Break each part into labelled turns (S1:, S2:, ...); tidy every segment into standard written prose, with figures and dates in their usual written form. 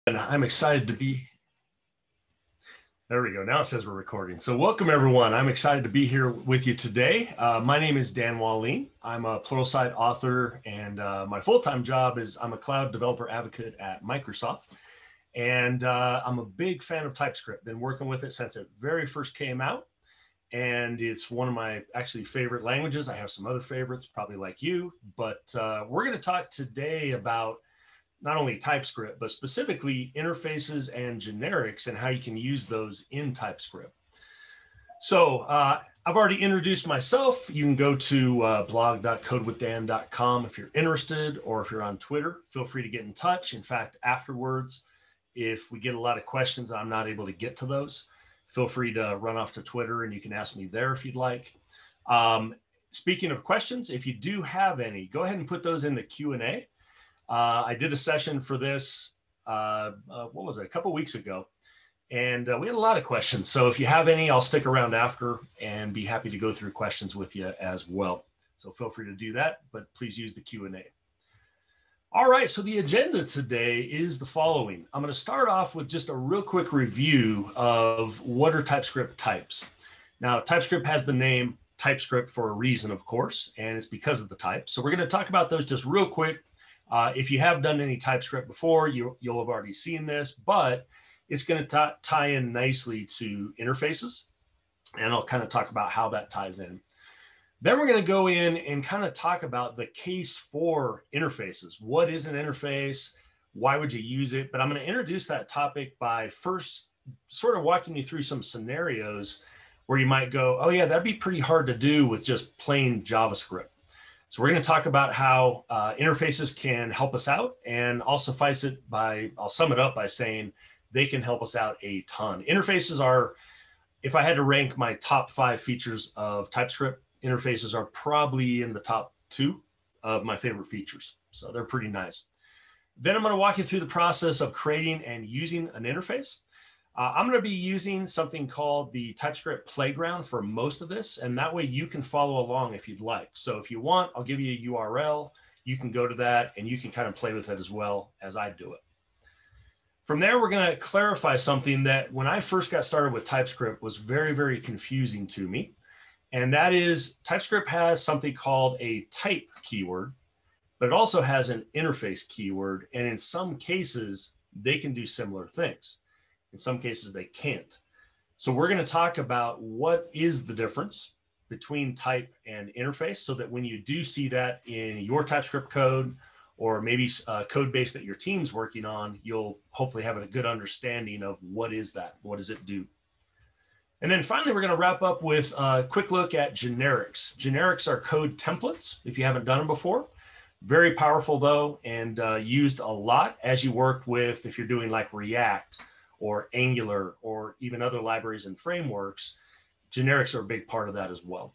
S1: And I'm excited to be. There we go. Now it says we're recording. So welcome, everyone. I'm excited to be here with you today. My name is Dan Wahlin. I'm a Pluralsight author, and my full-time job is I'm a cloud developer advocate at Microsoft. And I'm a big fan of TypeScript. Been working with it since it very first came out. And it's one of my actually favorite languages. I have some other favorites, probably like you, but we're going to talk today about not only TypeScript, but specifically interfaces and generics and how you can use those in TypeScript. So I've already introduced myself. You can go to blog.codewithdan.com if you're interested, or if you're on Twitter, feel free to get in touch. In fact, afterwards, if we get a lot of questions and I'm not able to get to those, feel free to run off to Twitter and you can ask me there if you'd like. Speaking of questions, if you do have any, go ahead and put those in the Q&A. I did a session for this, what was it, a couple weeks ago, and we had a lot of questions. So if you have any, I'll stick around after and be happy to go through questions with you as well. So feel free to do that, but please use the Q&A. All right, so the agenda today is the following. I'm going to start off with just a real quick review of what are TypeScript types. Now, TypeScript has the name TypeScript for a reason, of course, and it's because of the type. So we're going to talk about those just real quick. If you have done any TypeScript before, you'll have already seen this, but it's going to tie in nicely to interfaces, and I'll kind of talk about how that ties in. Then we're going to go in and kind of talk about the case for interfaces. What is an interface? Why would you use it? But I'm going to introduce that topic by first sort of walking you through some scenarios where you might go, oh yeah, that'd be pretty hard to do with just plain JavaScript. So we're going to talk about how interfaces can help us out, and I'll sum it up by saying they can help us out a ton. Interfaces are, if I had to rank my top 5 features of TypeScript, interfaces are probably in the top 2 of my favorite features. So they're pretty nice. Then I'm going to walk you through the process of creating and using an interface. I'm going to be using something called the TypeScript Playground for most of this, and that way you can follow along if you'd like. So if you want, I'll give you a URL. You can go to that, and you can kind of play with it as well as I do it. From there, we're going to clarify something that when I first got started with TypeScript was very, very confusing to me, and that is TypeScript has something called a type keyword, but it also has an interface keyword, and in some cases, they can do similar things. In some cases, they can't. So we're going to talk about what is the difference between type and interface, so that when you do see that in your TypeScript code, or maybe a code base that your team's working on, you'll hopefully have a good understanding of what is that, what does it do. And then finally, we're going to wrap up with a quick look at generics. Generics are code templates, if you haven't done them before. Very powerful, though, and used a lot as you work with, if you're doing like React, or Angular, or even other libraries and frameworks. Generics are a big part of that as well.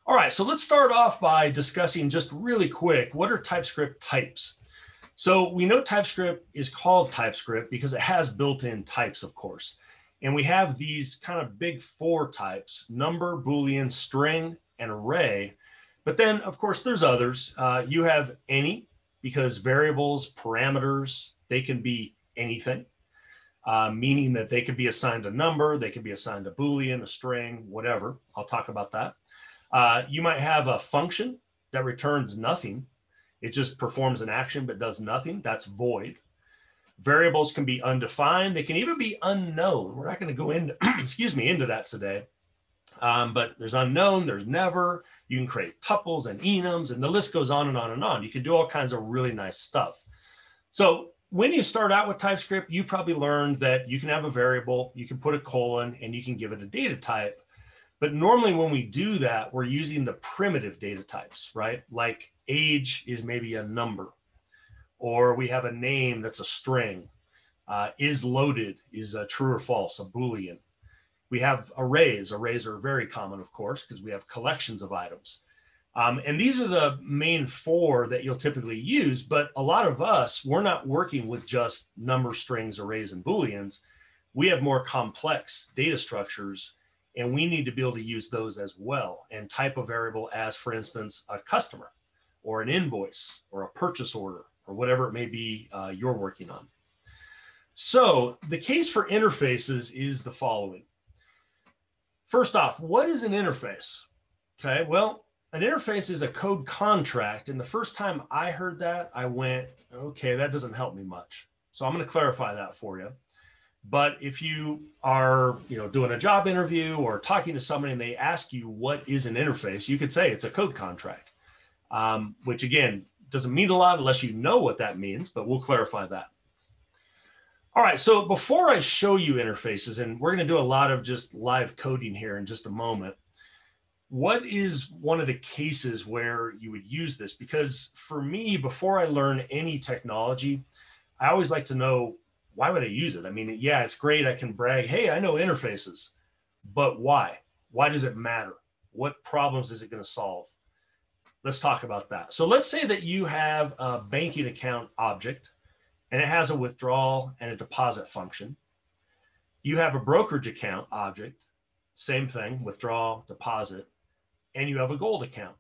S1: All right, so let's start off by discussing just really quick, what are TypeScript types? So we know TypeScript is called TypeScript because it has built-in types, of course. And we have these kind of big 4 types: number, Boolean, string, and array. But then, of course, there's others. You have any, because variables, parameters, they can be anything. Meaning that they could be assigned a number, they could be assigned a Boolean, a string, whatever. I'll talk about that. You might have a function that returns nothing. It just performs an action but does nothing. That's void. Variables can be undefined. They can even be unknown. We're not going to go into, into that today. But there's unknown, there's never. You can create tuples and enums, and the list goes on and on and on. You can do all kinds of really nice stuff. So when you start out with TypeScript, you probably learned that you can have a variable, you can put a colon, and you can give it a data type. But normally when we do that, we're using the primitive data types, right? Like age is maybe a number, or we have a name that's a string. Is loaded is a true or false, a Boolean. We have arrays. Arrays are very common, of course, because we have collections of items. And these are the main 4 that you'll typically use, but a lot of us, we're not working with just number, strings, arrays, and Booleans. We have more complex data structures, and we need to be able to use those as well and type a variable as, for instance, a customer or an invoice or a purchase order or whatever it may be you're working on. So the case for interfaces is the following. First off, what is an interface? Okay, well, an interface is a code contract. And the first time I heard that, I went, okay, that doesn't help me much. So I'm going to clarify that for you. But if you are, doing a job interview or talking to somebody and they ask you what is an interface, you could say it's a code contract, which again, doesn't mean a lot unless you know what that means, but we'll clarify that. All right, so before I show you interfaces, and we're going to do a lot of just live coding here in just a moment, what is one of the cases where you would use this? Because for me, before I learn any technology, I always like to know, why would I use it? I mean, yeah, it's great. I can brag, hey, I know interfaces, but why? Why does it matter? What problems is it going to solve? Let's talk about that. So let's say that you have a banking account object and it has a withdrawal and a deposit function. You have a brokerage account object, same thing, withdrawal, deposit, and you have a gold account.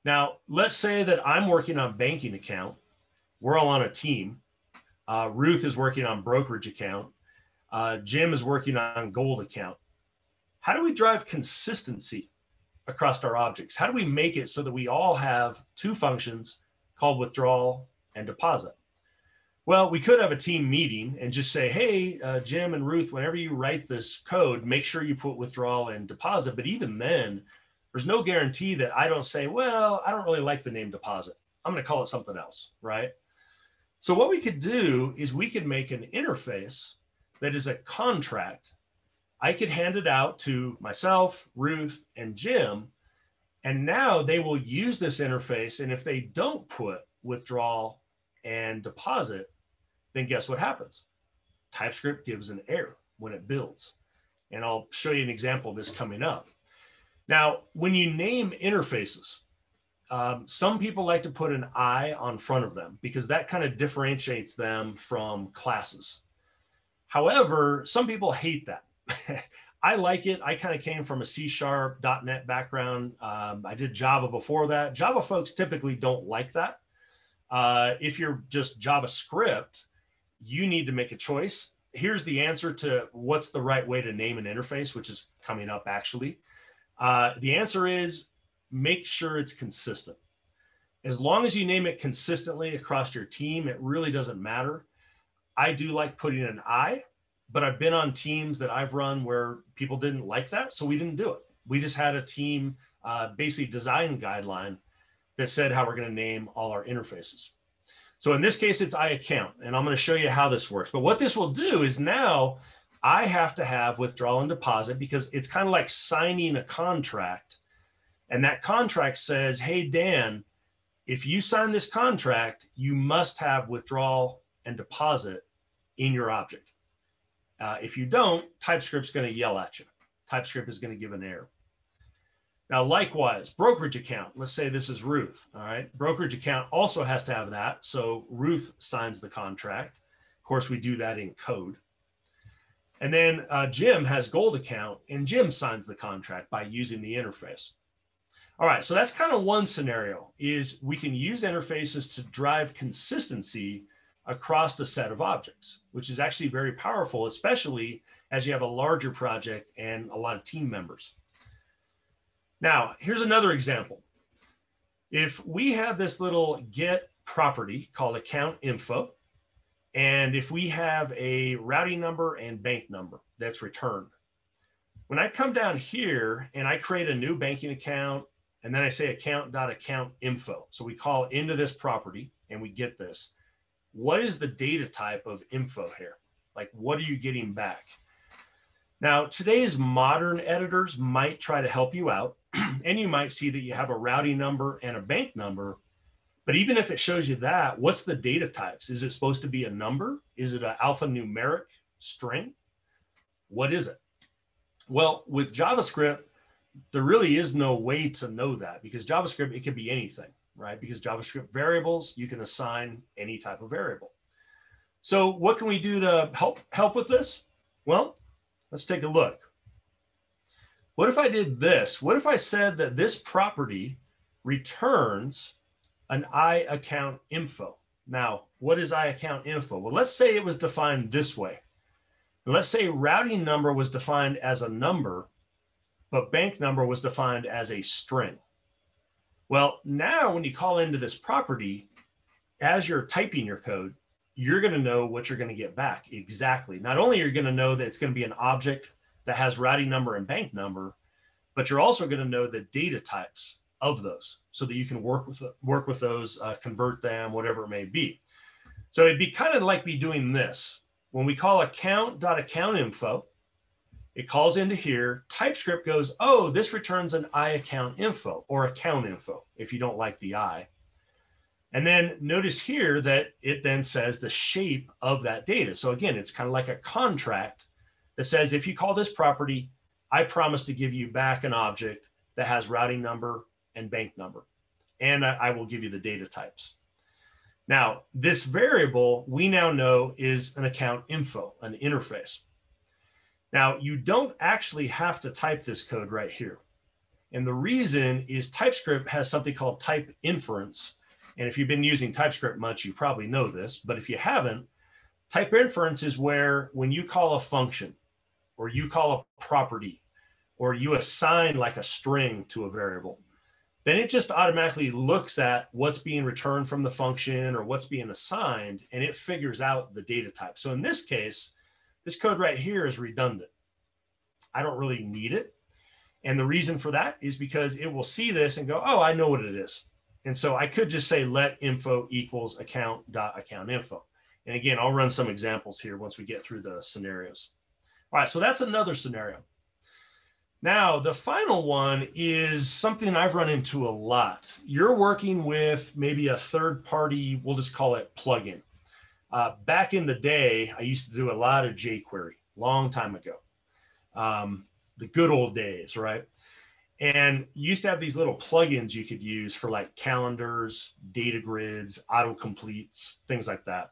S1: Now, let's say that I'm working on banking account. We're all on a team. Ruth is working on brokerage account. Jim is working on gold account. How do we drive consistency across our objects? How do we make it so that we all have two functions called withdrawal and deposit? Well, we could have a team meeting and just say, hey, Jim and Ruth, whenever you write this code, make sure you put withdrawal and deposit. But even then, there's no guarantee that I don't say, well, I don't really like the name deposit. I'm going to call it something else, right? So what we could do is we could make an interface that is a contract. I could hand it out to myself, Ruth, and Jim, and now they will use this interface. And if they don't put withdrawal and deposit, then guess what happens? TypeScript gives an error when it builds. And I'll show you an example of this coming up. Now, when you name interfaces, some people like to put an I on front of them because that kind of differentiates them from classes. However, some people hate that. I like it. I kind of came from a C# .NET background. I did Java before that. Java folks typically don't like that. If you're just JavaScript, you need to make a choice. Here's the answer to what's the right way to name an interface, which is coming up actually. The answer is make sure it's consistent. As long as you name it consistently across your team, it really doesn't matter. I do like putting an I, but I've been on teams that I've run where people didn't like that, so we didn't do it. We just had a team basically design guideline that said how we're going to name all our interfaces. So in this case, it's I account, and I'm going to show you how this works. But what this will do is now I have to have withdrawal and deposit because it's kind of like signing a contract. And that contract says, hey, Dan, if you sign this contract, you must have withdrawal and deposit in your object. If you don't, TypeScript's going to yell at you. TypeScript is going to give an error. Now, likewise, brokerage account. Let's say this is Ruth. All right. Brokerage account also has to have that. So Ruth signs the contract. Of course, we do that in code. And then Jim has gold account, and Jim signs the contract by using the interface. All right, so that's kind of one scenario, is we can use interfaces to drive consistency across the set of objects, which is actually very powerful, especially as you have a larger project and a lot of team members. Now, here's another example. If we have this little get property called account info, and if we have a routing number and bank number that's returned, when I come down here and I create a new banking account, and then I say account.account info. So we call into this property and we get this. What is the data type of info here? Like, what are you getting back? Now, today's modern editors might try to help you out, and you might see that you have a routing number and a bank number. But even if it shows you that, what's the data types? Is it supposed to be a number? Is it an alphanumeric string? What is it? Well, with JavaScript, there really is no way to know that, because JavaScript, it could be anything, right? Because JavaScript variables, you can assign any type of variable. So what can we do to help with this? Well, let's take a look. What if I did this? What if I said that this property returns an I account info? Now, what is iAccount info? Well, let's say it was defined this way. Let's say routing number was defined as a number, but bank number was defined as a string. Well, now when you call into this property, as you're typing your code, you're going to know what you're going to get back exactly. Not only are you going to know that it's going to be an object that has routing number and bank number, but you're also going to know the data types of those so that you can work with those, convert them, whatever it may be. So it'd be kind of like be doing this. When we call account.accountInfo, it calls into here. TypeScript goes, oh, this returns an iAccountInfo or account info if you don't like the I. And then notice here that it then says the shape of that data. So again, it's kind of like a contract that says, if you call this property, I promise to give you back an object that has routing number and bank number. And I will give you the data types. Now, this variable we now know is an account info, an interface. Now, you don't actually have to type this code right here. And the reason is TypeScript has something called type inference. And if you've been using TypeScript much, you probably know this. But if you haven't, type inference is where when you call a function or you call a property or you assign like a string to a variable, then it just automatically looks at what's being returned from the function or what's being assigned, and it figures out the data type. So in this case, this code right here is redundant. I don't really need it. And the reason for that is because it will see this and go, oh, I know what it is. And so I could just say let info equals account.accountInfo. And again, I'll run some examples here once we get through the scenarios. All right, so that's another scenario. Now, the final one is something I've run into a lot. You're working with maybe a third party, we'll just call it plugin. Back in the day, I used to do a lot of jQuery, long time ago. The good old days, right? And you used to have these little plugins you could use for like calendars, data grids, autocompletes, things like that.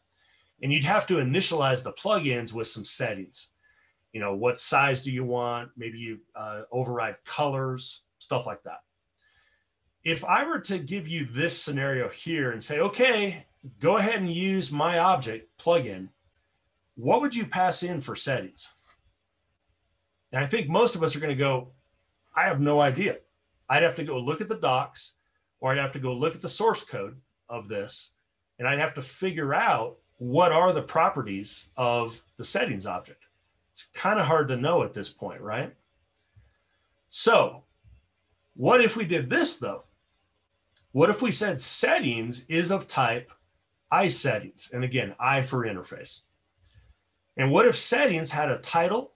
S1: And you'd have to initialize the plugins with some settings. You know, what size do you want? Maybe you override colors, stuff like that. If I were to give you this scenario here and say, okay, go ahead and use my object plugin, what would you pass in for settings? And I think most of us are going to go, I have no idea. I'd have to go look at the docs, or I'd have to go look at the source code of this, and I'd have to figure out what are the properties of the settings object. It's kind of hard to know at this point, right? So what if we did this though? What if we said settings is of type iSettings? And again, I for interface. And what if settings had a title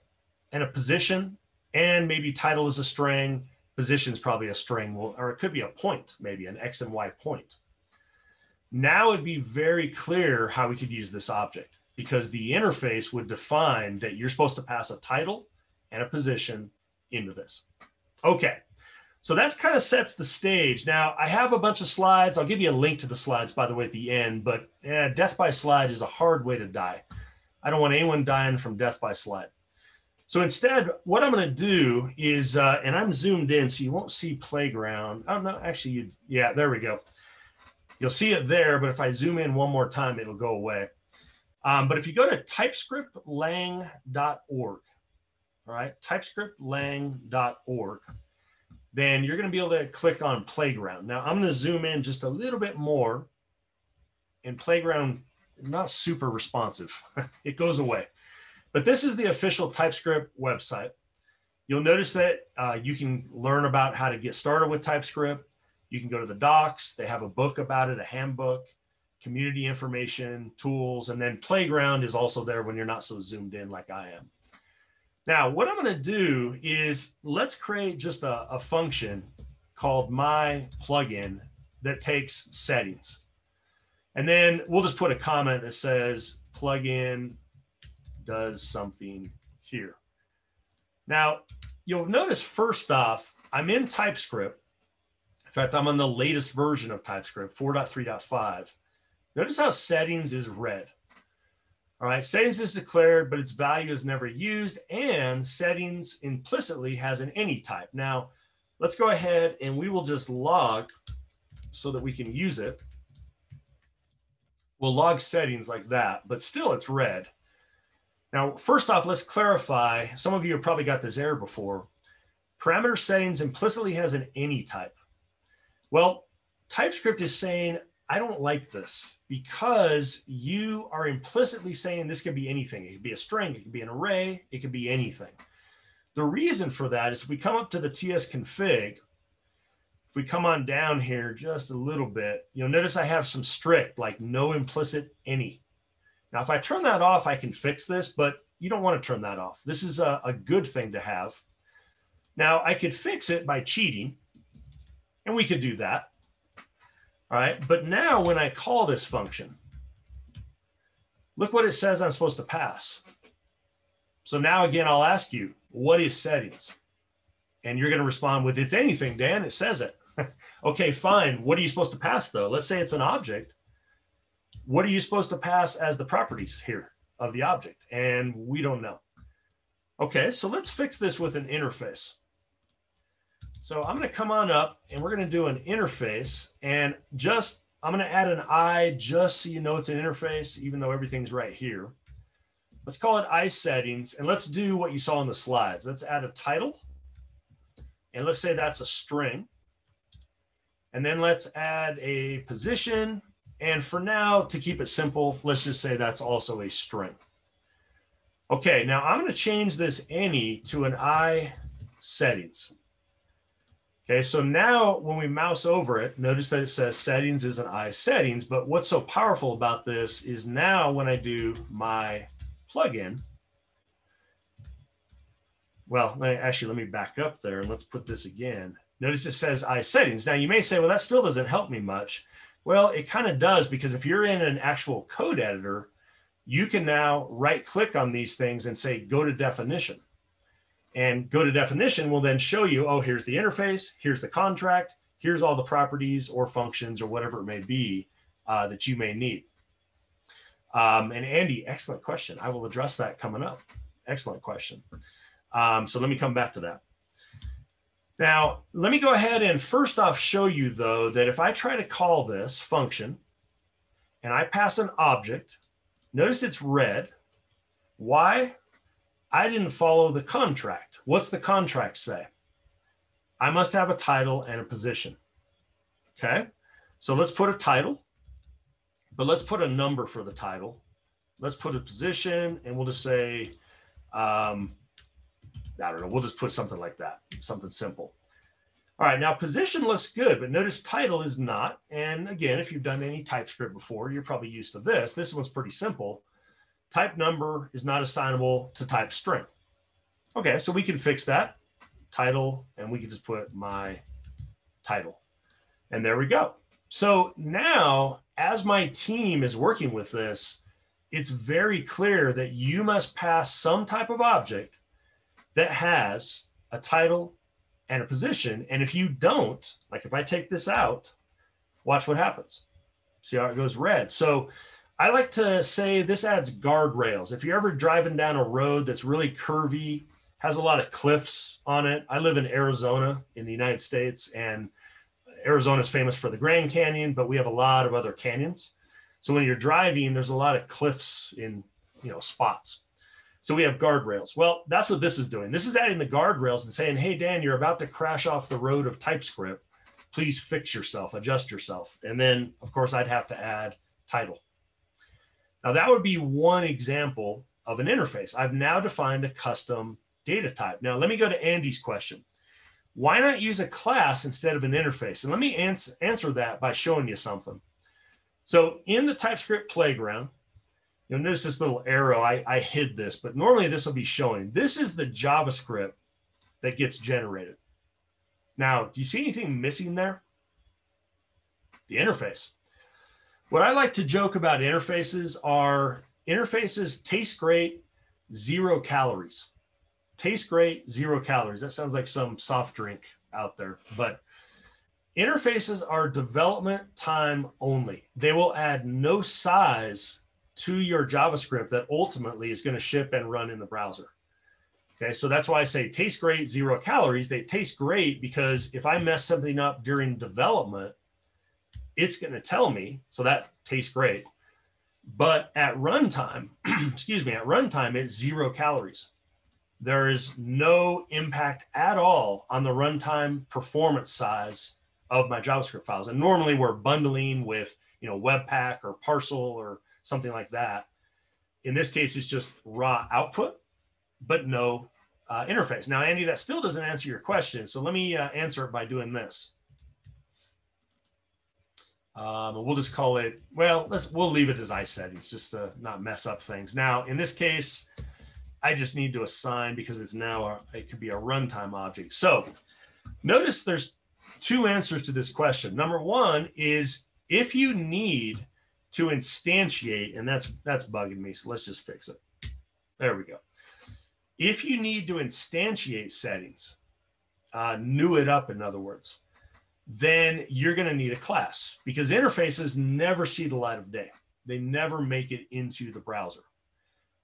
S1: and a position, and maybe title is a string, position is probably a string, or it could be a point, maybe an X and Y point. Now it'd be very clear how we could use this object, because the interface would define that you're supposed to pass a title and a position into this. Okay, so that kind of sets the stage. Now, I have a bunch of slides. I'll give you a link to the slides, by the way, at the end, but death by slide is a hard way to die. I don't want anyone dying from death by slide. So instead, what I'm going to do is, and I'm zoomed in, so you won't see playground. Oh, no, actually, yeah, there we go. You'll see it there, but if I zoom in one more time, it'll go away. But if you go to typescriptlang.org, all right, typescriptlang.org, then you're going to be able to click on Playground. Now, I'm going to zoom in just a little bit more, and Playground, not super responsive. It goes away. But this is the official TypeScript website. You'll notice that you can learn about how to get started with TypeScript. You can go to the docs. They have a book about it, a handbook, community information, tools, and then Playground is also there when you're not so zoomed in like I am. Now, what I'm going to do is let's create just a function called my plugin that takes settings. And then we'll just put a comment that says plugin does something here. Now, you'll notice first off, I'm in TypeScript. In fact, I'm on the latest version of TypeScript, 4.3.5. Notice how settings is red. All right, settings is declared, but its value is never used, and settings implicitly has an any type. Now, let's go ahead and we will just log so that we can use it. We'll log settings like that, but still it's red. Now, first off, let's clarify. Some of you have probably got this error before. Parameter settings implicitly has an any type. Well, TypeScript is saying, I don't like this because you are implicitly saying this could be anything. It could be a string, it could be an array, it could be anything. The reason for that is if we come up to the TS config, if we come on down here just a little bit, you'll notice I have some strict, like no implicit any. Now, if I turn that off, I can fix this, but you don't want to turn that off. This is a good thing to have. Now, I could fix it by cheating, and we could do that. All right, but now when I call this function, look what it says I'm supposed to pass. So now again, I'll ask you, what is settings? And you're going to respond with, it's anything, Dan, it says it. Okay, fine. What are you supposed to pass though? Let's say it's an object. What are you supposed to pass as the properties here of the object? And we don't know. Okay, so let's fix this with an interface. So I'm going to come on up and we're going to do an interface, and I'm going to add an I just so you know it's an interface, even though everything's right here. Let's call it I settings, and let's do what you saw in the slides. Let's add a title, and let's say that's a string. And then let's add a position. And for now, to keep it simple, let's just say that's also a string. Okay, now I'm going to change this any to an I settings. Okay, so now when we mouse over it, notice that it says settings is an I settings, but what's so powerful about this is now when I do my plugin, well, let me back up there and let's put this again. Notice it says I settings. Now you may say, well, that still doesn't help me much. Well, it kind of does, because if you're in an actual code editor, you can now right click on these things and say, go to definition. And go to definition will then show you, oh, here's the interface, here's the contract, here's all the properties or functions or whatever it may be that you may need. And Andy, excellent question. I will address that coming up. Excellent question. So let me come back to that. Now, let me go ahead and first off show you, though, that if I try to call this function and I pass an object, notice it's red. Why? I didn't follow the contract. What's the contract say? I must have a title and a position. Okay, so let's put a title, but let's put a number for the title. Let's put a position, and we'll just say, I don't know, we'll just put something like that, something simple. All right, now position looks good, but notice title is not. And again, if you've done any TypeScript before, you're probably used to this. This one's pretty simple. Type number is not assignable to type string. Okay, so we can fix that. Title, and we can just put my title. And there we go. So now, as my team is working with this, it's very clear that you must pass some type of object that has a title and a position. And if you don't, like if I take this out, watch what happens. See how it goes red. So I like to say this adds guardrails. If you're ever driving down a road that's really curvy, has a lot of cliffs on it. I live in Arizona in the United States, and Arizona is famous for the Grand Canyon, but we have a lot of other canyons. So when you're driving, there's a lot of cliffs in, spots. So we have guardrails. Well, that's what this is doing. This is adding the guardrails and saying, hey, Dan, you're about to crash off the road of TypeScript. Please fix yourself, adjust yourself. And then, of course, I'd have to add title. Now, that would be one example of an interface. I've now defined a custom data type. Now, let me go to Andy's question. Why not use a class instead of an interface? And let me answer that by showing you something. So in the TypeScript playground, you'll notice this little arrow. I hid this, but normally this will be showing. This is the JavaScript that gets generated. Now, do you see anything missing there? The interface. What I like to joke about interfaces are interfaces taste great, 0 calories. Taste great, 0 calories. That sounds like some soft drink out there, but interfaces are development time only. They will add no size to your JavaScript that ultimately is going to ship and run in the browser. Okay, so that's why I say taste great, 0 calories. They taste great because if I mess something up during development, it's going to tell me, so that tastes great. But at runtime, excuse me, at runtime, it's 0 calories. There is no impact at all on the runtime performance size of my JavaScript files. And normally we're bundling with, Webpack or Parcel or something like that. In this case, it's just raw output, but no interface. Now, Andy, that still doesn't answer your question. So let me answer it by doing this. We'll just call it, well, we'll leave it as iSettings just to not mess up things. Now, in this case, I just need to assign because it's now, it could be a runtime object. So notice there's 2 answers to this question. Number 1 is if you need to instantiate, and that's bugging me, so let's just fix it. There we go. If you need to instantiate settings, new it up, in other words, then you're going to need a class because interfaces never see the light of day. They never make it into the browser.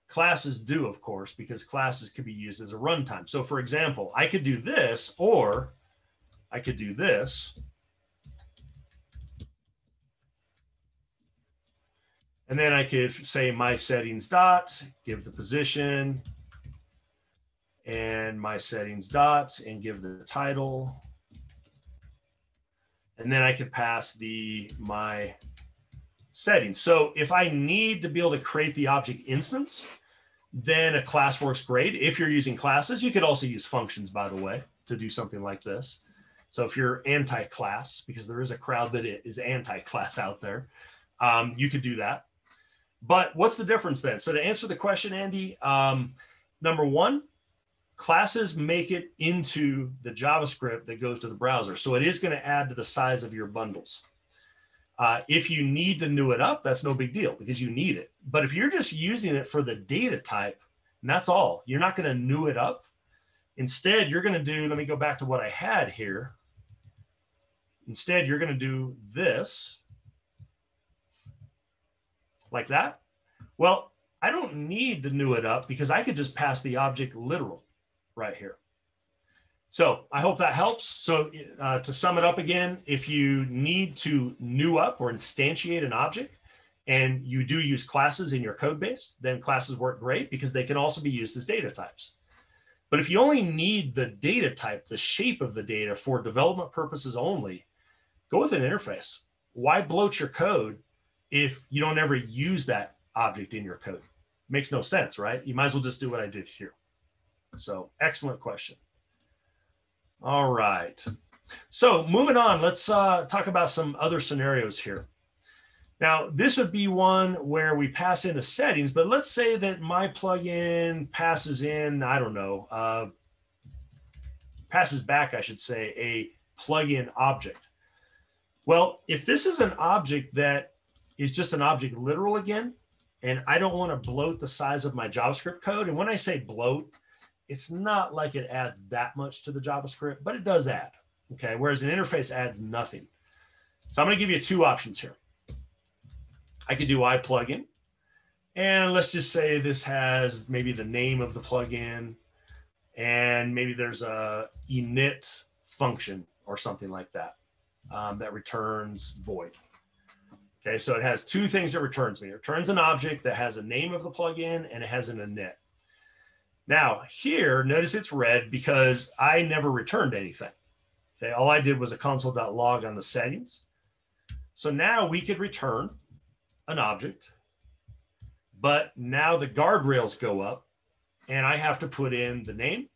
S1: Classes do, of course, because classes could be used as a runtime. So for example, I could do this, or I could do this. And then I could say my settings dot, give the position, and my settings dot, and give the title. And then I could pass my settings. So if I need to be able to create the object instance, then a class works great. If you're using classes, you could also use functions, by the way, to do something like this. So if you're anti-class, because there is a crowd that is anti-class out there, you could do that. But what's the difference then? So to answer the question, Andy, number 1, classes make it into the JavaScript that goes to the browser. So it is going to add to the size of your bundles. If you need to new it up, that's no big deal because you need it. But if you're just using it for the data type, and that's all, you're not going to new it up. Instead, you're going to do, let me go back to what I had here. Instead, you're going to do this like that. Well, I don't need to new it up because I could just pass the object literal right here. So I hope that helps. So to sum it up again, if you need to new up or instantiate an object and you do use classes in your code base, then classes work great because they can also be used as data types. But if you only need the data type, the shape of the data for development purposes only, go with an interface. Why bloat your code if you don't ever use that object in your code? Makes no sense, right? You might as well just do what I did here. So excellent question. All right. So moving on, let's talk about some other scenarios here. Now, this would be one where we pass in a settings, but let's say that my plugin passes in, I don't know, passes back, I should say, a plugin object. Well, if this is an object that is just an object literal again, and I don't want to bloat the size of my JavaScript code, and when I say bloat, it's not like it adds that much to the JavaScript, but it does add, okay? Whereas an interface adds nothing. So I'm going to give you 2 options here. I could do iPlugin, and let's just say this has maybe the name of the plugin, and maybe there's a init function or something like that that returns void. Okay, so it has 2 things it returns me. It returns an object that has a name of the plugin and it has an init. Now here, notice it's red because I never returned anything. Okay, all I did was a console.log on the settings. So now we could return an object, but now the guardrails go up and I have to put in the name.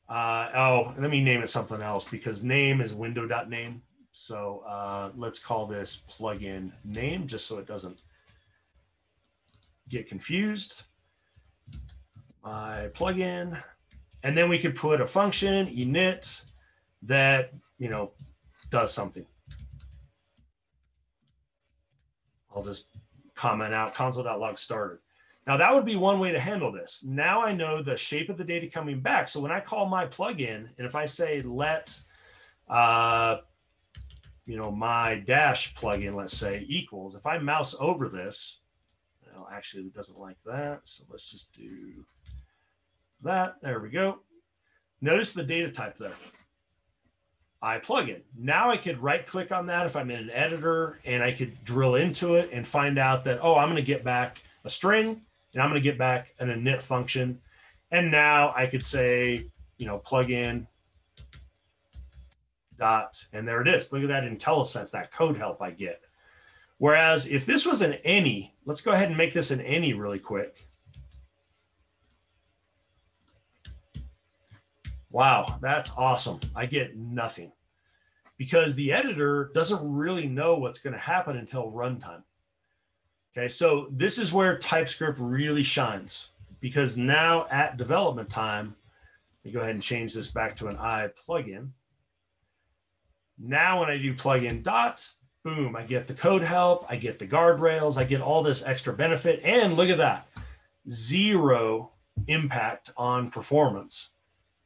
S1: Oh, let me name it something else because name is window.name. So let's call this plugin name just so it doesn't get confused. My plugin, and then we could put a function init that does something. I'll just comment out console.log started. Now that would be one way to handle this. Now I know the shape of the data coming back. So when I call my plugin, and if I say let my dash plugin, let's say equals, if I mouse over this, well, actually it doesn't like that. So let's just do that. There we go. Notice the data type there. iPlugin. Now I could right click on that if I'm in an editor, and I could drill into it and find out that, oh, I'm going to get back a string and I'm going to get back an init function. And now I could say, plugin dot, and there it is. Look at that IntelliSense, that code help I get. Whereas if this was an any, let's go ahead and make this an any really quick. Wow, that's awesome. I get nothing because the editor doesn't really know what's going to happen until runtime. Okay, so this is where TypeScript really shines, because now at development time, let me go ahead and change this back to an I plugin. Now when I do plugin dot, boom, I get the code help, I get the guardrails, I get all this extra benefit, and look at that, 0 impact on performance,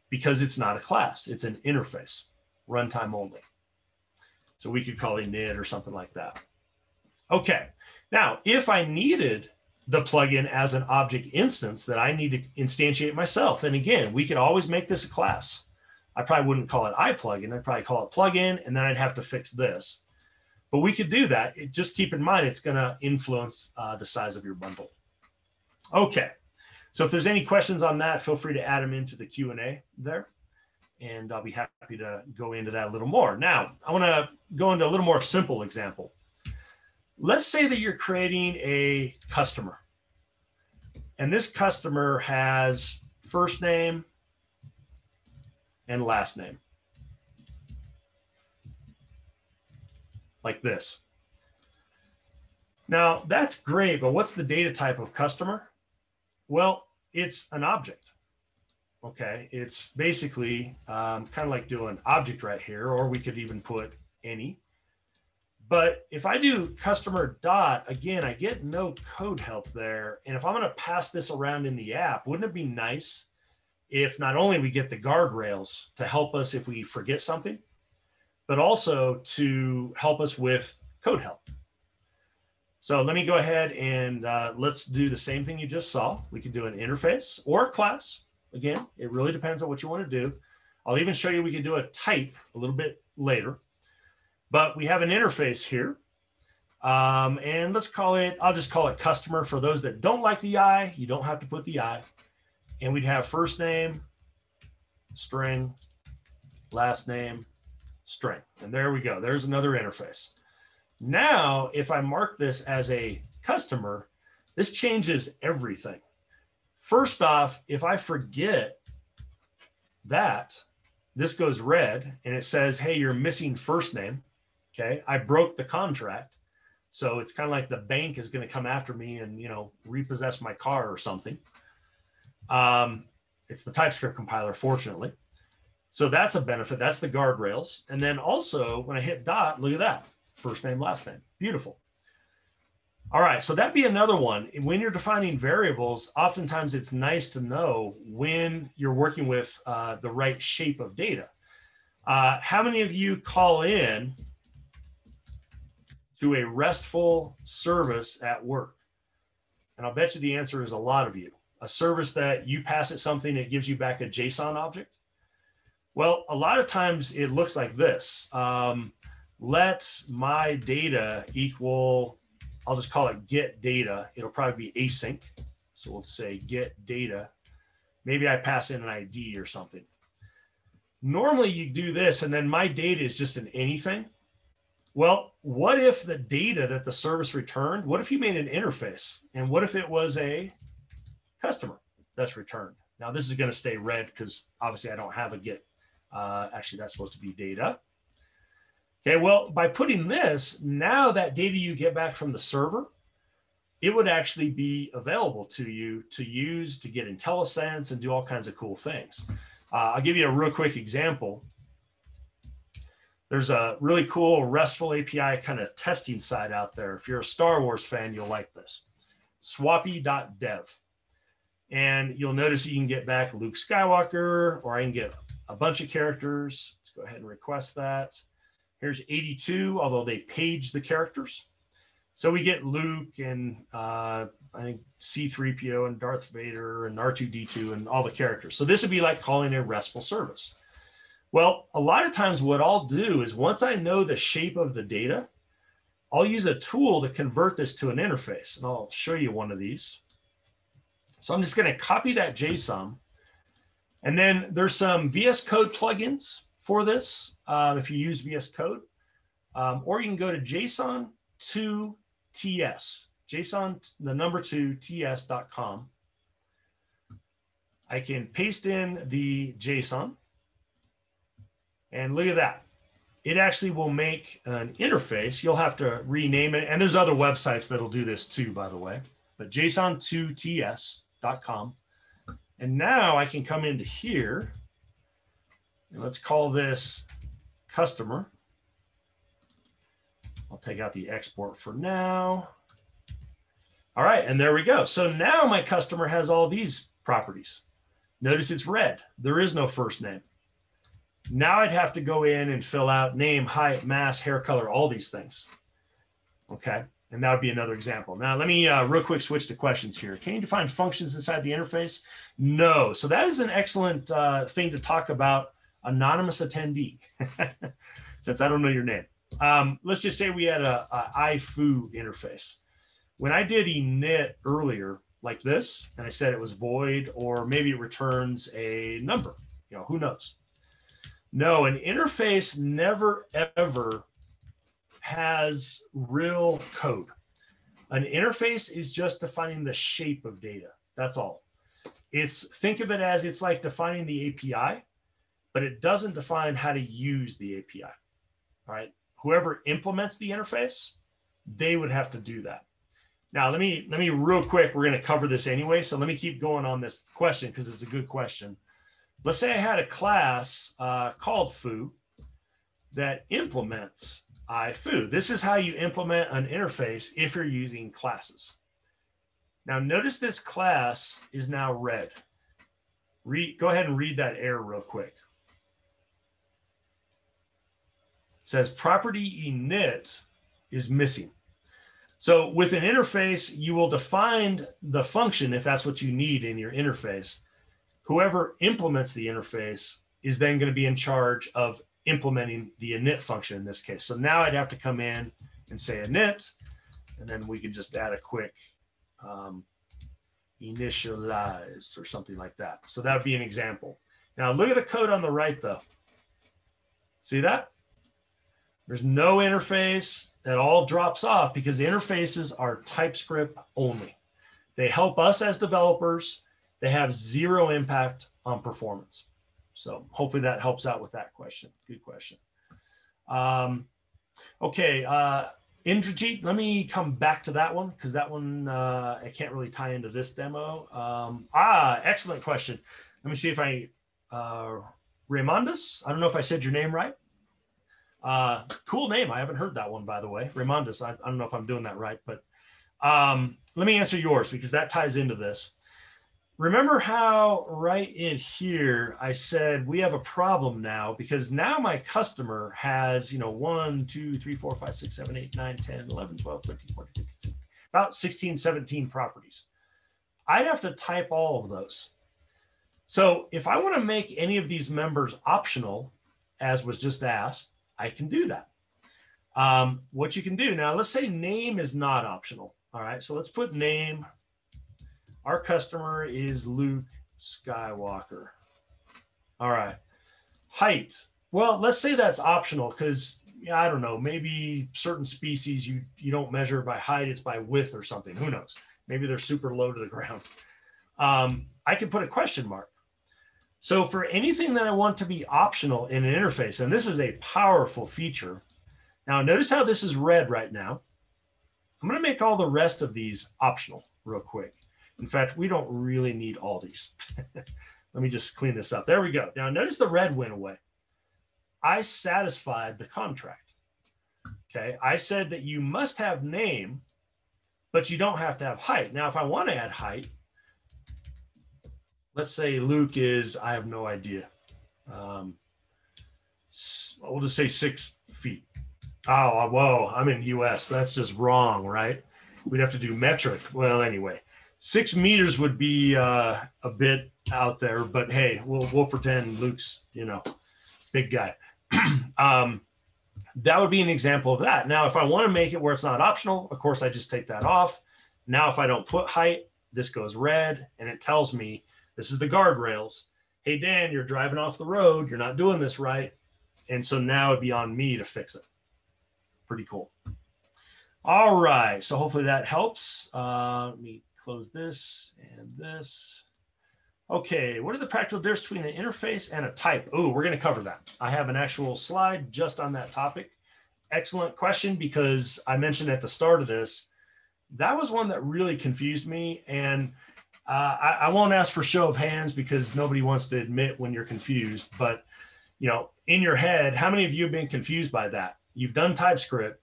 S1: because it's not a class, it's an interface, runtime only. So we could call it init or something like that. Okay, now if I needed the plugin as an object instance that I need to instantiate myself, then again, we could always make this a class. I probably wouldn't call it iPlugin, I'd probably call it plugin, and then I'd have to fix this. But we could do that. Just keep in mind, it's gonna influence the size of your bundle. Okay. So if there's any questions on that, feel free to add them into the Q&A there, and I'll be happy to go into that a little more. Now, I want to go into a little more simple example. Let's say that you're creating a customer, and this customer has first name and last name, like this. Now, that's great, but what's the data type of customer? Well, it's an object, okay? It's basically kind of like doing object right here, or we could even put any. But if I do customer dot, again, I get no code help there. And if I'm gonna pass this around in the app, wouldn't it be nice if not only we get the guardrails to help us if we forget something, but also to help us with code help? So let me go ahead and let's do the same thing you just saw. We can do an interface or a class. Again, it really depends on what you want to do. I'll even show you we can do a type a little bit later. But we have an interface here. And let's call it, I'll just call it customer. For those that don't like the I, you don't have to put the I. And we'd have first name, string, last name, string. And there we go. There's another interface. Now, if I mark this as a customer, this changes everything. First off, if I forget that, this goes red and it says, hey, you're missing first name. Okay, I broke the contract. So it's kind of like the bank is going to come after me and, repossess my car or something. It's the TypeScript compiler, fortunately. So that's a benefit. That's the guardrails. And then also when I hit dot, look at that. First name, last name. Beautiful. All right, so that'd be another one. When you're defining variables, oftentimes it's nice to know when you're working with the right shape of data. How many of you call in to a RESTful service at work? And I'll bet you the answer is a lot of you. A service that you pass it something, it gives you back a JSON object. Well, a lot of times it looks like this. Let my data equal, I'll just call it get data. It'll probably be async. So we'll say get data. Maybe I pass in an ID or something. Normally you do this and then my data is just an anything. Well, what if the data that the service returned, what if you made an interface? And what if it was a customer that's returned? Now this is going to stay red because obviously I don't have a get. Actually, that's supposed to be data. Okay, well, by putting this, now that data you get back from the server, it would actually be available to you to use to get IntelliSense and do all kinds of cool things. I'll give you a real quick example. There's a really cool RESTful API kind of testing site out there. If you're a Star Wars fan, you'll like this. Swappy.dev. And you'll notice you can get back Luke Skywalker, or I can get a bunch of characters. Let's go ahead and request that. Here's 82, although they page the characters. So we get Luke and I think C-3PO and Darth Vader and R2-D2 and all the characters. So this would be like calling a RESTful service. Well, a lot of times what I'll do is once I know the shape of the data, I'll use a tool to convert this to an interface. And I'll show you one of these. So I'm just going to copy that JSON. And then there's some VS Code plugins for this if you use VS Code. Or you can go to JSON to TS, JSON, the number 2, TS.com. I can paste in the JSON. And look at that. It actually will make an interface. You'll have to rename it. And there's other websites that'll do this too, by the way. But JSON2TS.com. And now I can come into here. And let's call this customer. I'll take out the export for now. All right, and there we go. So now my customer has all these properties. Notice it's red. There is no first name. Now I'd have to go in and fill out name, height, mass, hair color, all these things. Okay, and that would be another example. Now let me real quick switch to questions here. Can you define functions inside the interface? No. So that is an excellent thing to talk about, anonymous attendee, since I don't know your name. Let's just say we had a IFOO interface. When I did init earlier, like this, and I said it was void, or maybe it returns a number, who knows? No, an interface never, ever has real code. An interface is just defining the shape of data. That's all. Think of it as it's like defining the API, but it doesn't define how to use the API. All right. Whoever implements the interface, they would have to do that. Now, let me real quick, we're going to cover this anyway. So let me keep going on this question because it's a good question. Let's say I had a class called foo that implements IFOO. This is how you implement an interface if you're using classes. Now, notice this class is now red. Go ahead and read that error real quick. It says property init is missing. So with an interface, you will define the function if that's what you need in your interface. Whoever implements the interface is then going to be in charge of implementing the init function in this case. So now I'd have to come in and say init, and then we could just add a quick initialized or something like that. So that would be an example. Now look at the code on the right though. See that? There's no interface. That all drops off because the interfaces are TypeScript only. They help us as developers. They have zero impact on performance. So hopefully that helps out with that question. Good question. Okay, Indrajit, let me come back to that one because that one I can't really tie into this demo. Excellent question. Let me see if Raimondas, I don't know if I said your name right. Cool name. I haven't heard that one, by the way. Raimondas, I don't know if I'm doing that right, but let me answer yours because that ties into this. Remember how right in here I said we have a problem now because now my customer has 1, 2, 3, 4, 5, 6, 7, 8, 9, 10, 11, 12, 13, 14, 15, 16, about 16, 17 properties. I'd have to type all of those. So if I want to make any of these members optional, as was just asked, I can do that. What you can do now, let's say name is not optional. All right, so let's put name. Our customer is Luke Skywalker. All right, height. Well, let's say that's optional because I don't know, maybe certain species you don't measure by height, it's by width or something. Who knows? Maybe they're super low to the ground. I can put a question mark. So for anything that I want to be optional in an interface, and this is a powerful feature. Now notice how this is red right now. I'm going to make all the rest of these optional real quick. In fact, we don't really need all these. Let me just clean this up. There we go. Now notice the red went away. I satisfied the contract. Okay, I said that you must have name, but you don't have to have height. Now, if I want to add height, let's say Luke is, I have no idea. We'll just say 6 feet. Oh, whoa, I'm in US. That's just wrong, right? We'd have to do metric. Well, anyway, 6 meters would be a bit out there, but hey, we'll pretend Luke's, big guy. That would be an example of that. Now, if I want to make it where it's not optional, of course, I just take that off. Now, if I don't put height, this goes red and it tells me this is the guardrails. Hey, Dan, you're driving off the road. You're not doing this right. And so now it'd be on me to fix it. Pretty cool. All right. So hopefully that helps. Let me close this and this. Okay, what are the practical differences between an interface and a type? Oh, we're going to cover that. I have an actual slide just on that topic. Excellent question, because I mentioned at the start of this, that was one that really confused me. And I won't ask for show of hands because nobody wants to admit when you're confused. But, you know, in your head, how many of you have been confused by that? You've done TypeScript,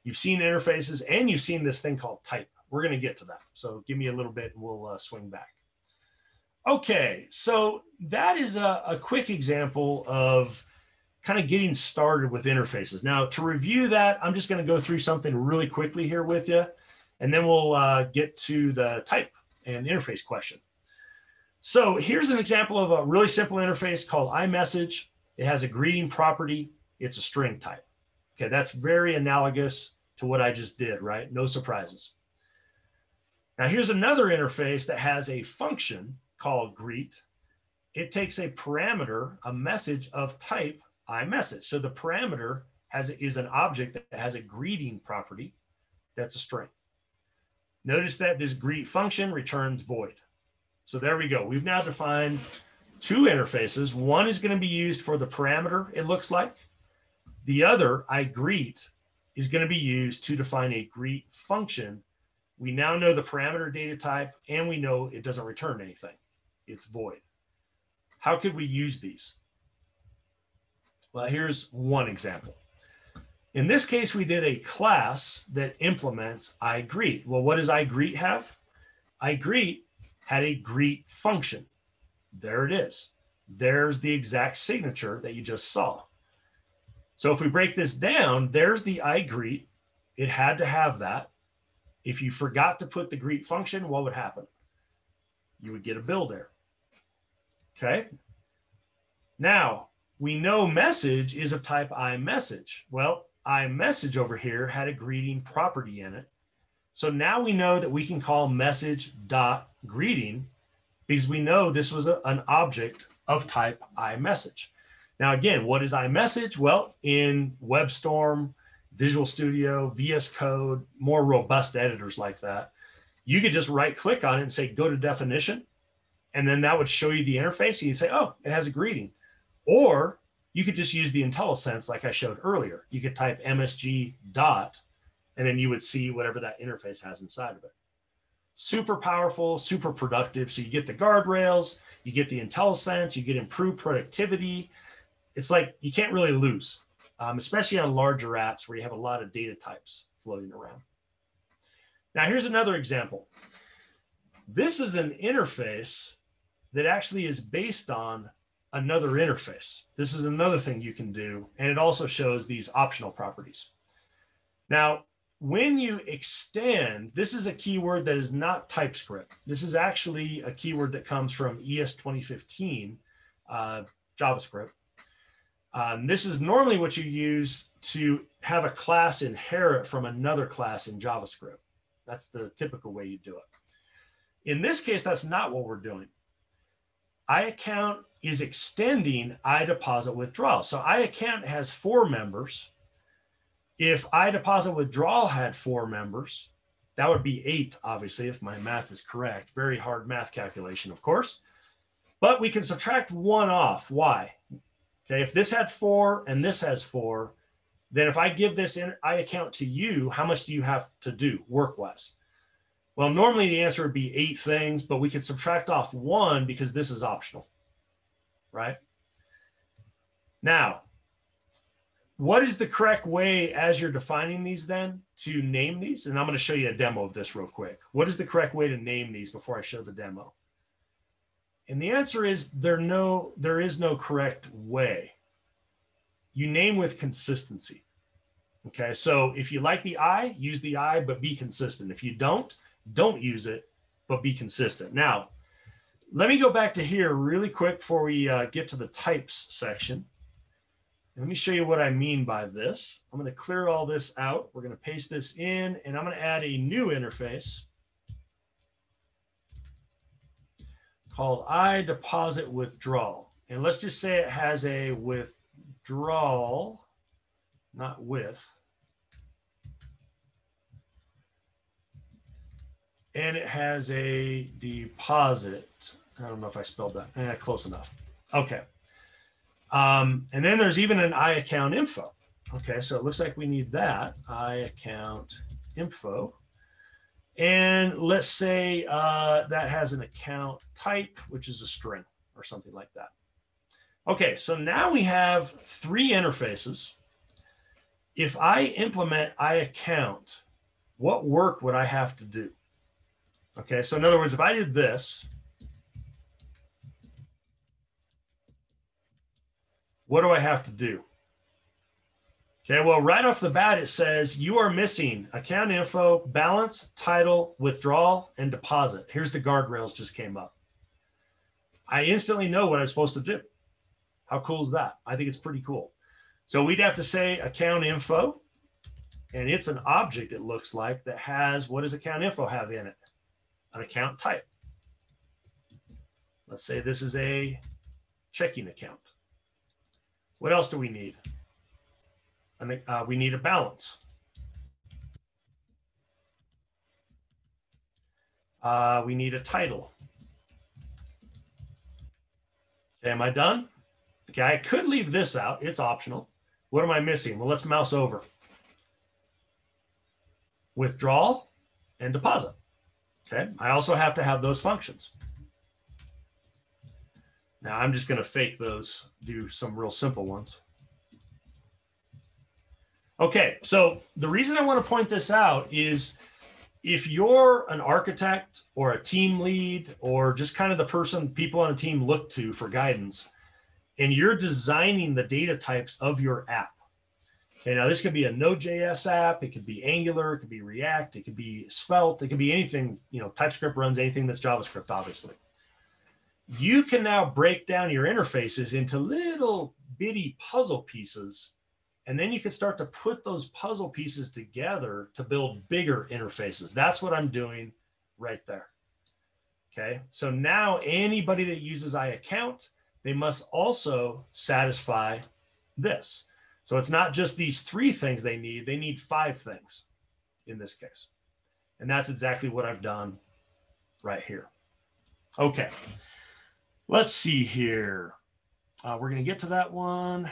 S1: you've seen interfaces, and you've seen this thing called type. We're going to get to that. So give me a little bit and we'll swing back. Okay, so that is a quick example of kind of getting started with interfaces. Now, to review that, I'm just going to go through something really quickly here with you, and then we'll get to the type and interface question. So here's an example of a really simple interface called iMessage. It has a greeting property. It's a string type. Okay, that's very analogous to what I just did, right? No surprises. Now, here's another interface that has a function called greet. It takes a parameter, a message of type iMessage. So the parameter is an object that has a greeting property that's a string. Notice that this greet function returns void. So there we go. We've now defined two interfaces. One is going to be used for the parameter, it looks like. The other, iGreet, is going to be used to define a greet function. We now know the parameter data type, and we know it doesn't return anything. It's void. How could we use these? Well, here's one example. In this case, we did a class that implements iGreet. Well, what does iGreet have? iGreet had a greet function. There it is. There's the exact signature that you just saw. So if we break this down, there's the iGreet. It had to have that. If you forgot to put the greet function, what would happen? You would get a build error. Okay. Now, we know message is of type iMessage. Well, iMessage over here had a greeting property in it. So now we know that we can call message.greeting because we know this was an object of type iMessage. Now, again, what is iMessage? Well, in WebStorm, Visual Studio, VS Code, more robust editors like that, you could just right click on it and say, go to definition. And then that would show you the interface. And you'd say, oh, it has a greeting. Or you could just use the IntelliSense like I showed earlier. You could type MSG dot, and then you would see whatever that interface has inside of it. Super powerful, super productive. So you get the guardrails, you get the IntelliSense, you get improved productivity. It's like you can't really lose, especially on larger apps where you have a lot of data types floating around. Now, here's another example. This is an interface that actually is based on another interface. This is another thing you can do, and it also shows these optional properties. Now, when you extend, this is a keyword that is not TypeScript. This is actually a keyword that comes from ES 2015 JavaScript. This is normally what you use to have a class inherit from another class in JavaScript. That's the typical way you do it. In this case, that's not what we're doing. iAccount is extending iDeposit withdrawal. So iAccount has 4 members. If iDeposit withdrawal had 4 members, that would be 8, obviously, if my math is correct. Very hard math calculation, of course. But we can subtract 1 off. Why? Okay, if this had 4 and this has 4, then if I give this iAccount to you, how much do you have to do work-wise? Well, normally the answer would be 8 things, but we could subtract off 1 because this is optional, right? Now, what is the correct way as you're defining these then to name these? And I'm going to show you a demo of this real quick. What is the correct way to name these before I show the demo? And the answer is there is no correct way. You name with consistency. Okay, so if you like the I, use the I, but be consistent. If you don't use it, but be consistent. Now, let me go back to here really quick before we get to the types section. Let me show you what I mean by this. I'm going to clear all this out. We're going to paste this in, and I'm going to add a new interface called iDepositWithdrawal. And let's just say it has a withdrawal, not with. And it has a deposit. I don't know if I spelled that. Close enough. Okay. And then there's even an iAccountInfo. Okay, so it looks like we need that, iAccountInfo. And let's say that has an account type, which is a string or something like that. Okay, so now we have 3 interfaces. If I implement iAccount, what work would I have to do? Okay, so in other words, if I did this, what do I have to do? Okay, well, right off the bat, it says you are missing account info, balance, title, withdrawal, and deposit. Here's the guardrails just came up. I instantly know what I'm supposed to do. How cool is that? I think it's pretty cool. So we'd have to say account info, and it's an object, it looks like, that has, what does account info have in it? An account type. Let's say this is a checking account. What else do we need? We need a balance. We need a title. Okay, am I done? Okay, I could leave this out. It's optional. What am I missing? Well, let's mouse over. Withdrawal and deposit. Okay, I also have to have those functions. Now I'm just going to fake those, do some real simple ones. Okay, so the reason I want to point this out is if you're an architect or a team lead or just kind of the person people on a team look to for guidance, and you're designing the data types of your app. Okay, now this could be a Node.js app, it could be Angular, it could be React, it could be Svelte, it could be anything, TypeScript runs anything that's JavaScript, obviously. You can now break down your interfaces into little bitty puzzle pieces, and then you can start to put those puzzle pieces together to build bigger interfaces. That's what I'm doing right there. Okay, so now anybody that uses iAccount, they must also satisfy this. So it's not just these 3 things they need 5 things in this case. And that's exactly what I've done right here. Okay, let's see here. We're going to get to that one.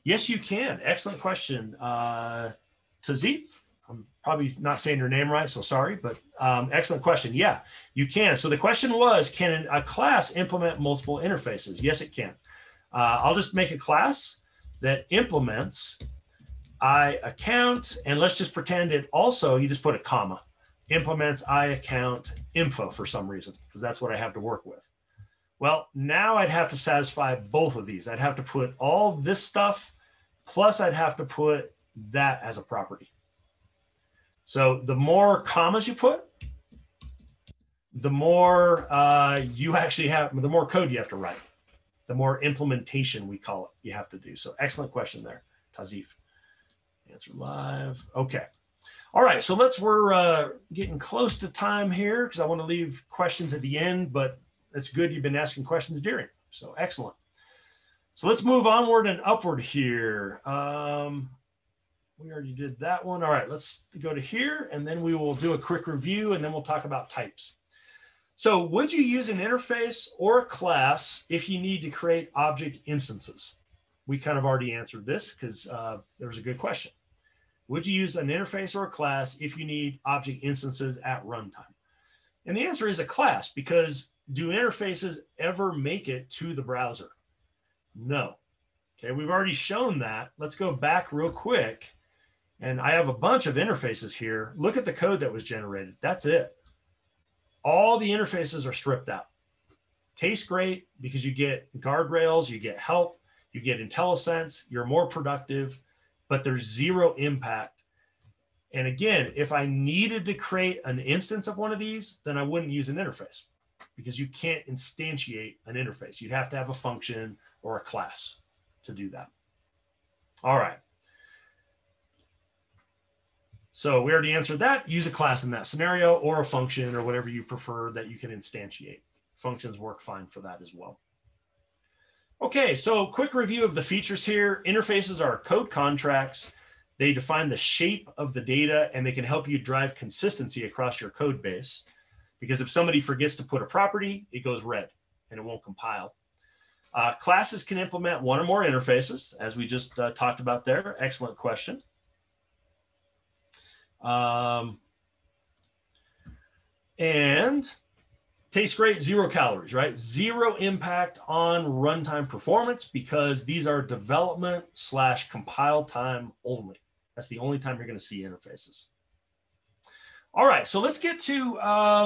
S1: Yes, you can. Excellent question. Tazif, I'm probably not saying your name right, so sorry, but excellent question. Yeah, you can. So the question was, can a class implement multiple interfaces? Yes, it can. I'll just make a class that implements iAccount, and let's just pretend it also, you just put a comma, implements iAccountInfo for some reason, because that's what I have to work with. Well, now I'd have to satisfy both of these. I'd have to put all this stuff, plus I'd have to put that as a property. So the more commas you put, the more you actually have, the more code you have to write, the more implementation, we call it, you have to do. So excellent question there, Tazif. Answer live. Okay. All right. So we're getting close to time here because I want to leave questions at the end, but it's good you've been asking questions during. So excellent. So let's move onward and upward here. We already did that one. All right, let's go to here, and then we will do a quick review, and then we'll talk about types. So would you use an interface or a class if you need to create object instances? We kind of already answered this because there was a good question. Would you use an interface or a class if you need object instances at runtime? And the answer is a class, because do interfaces ever make it to the browser? No. Okay, we've already shown that. Let's go back real quick. And I have a bunch of interfaces here. Look at the code that was generated. That's it. All the interfaces are stripped out. Tastes great because you get guardrails, you get help, you get IntelliSense, you're more productive, but there's zero impact. And again, if I needed to create an instance of one of these, then I wouldn't use an interface, because you can't instantiate an interface. You'd have to have a function or a class to do that. All right. So we already answered that. Use a class in that scenario or a function or whatever you prefer that you can instantiate. Functions work fine for that as well. Okay, so quick review of the features here. Interfaces are code contracts. They define the shape of the data and they can help you drive consistency across your code base. Because if somebody forgets to put a property, it goes red and it won't compile. Classes can implement one or more interfaces, as we just talked about there. Excellent question. And tastes great, 0 calories, right? 0 impact on runtime performance because these are development / compile time only. That's the only time you're going to see interfaces. All right, so let's get to, I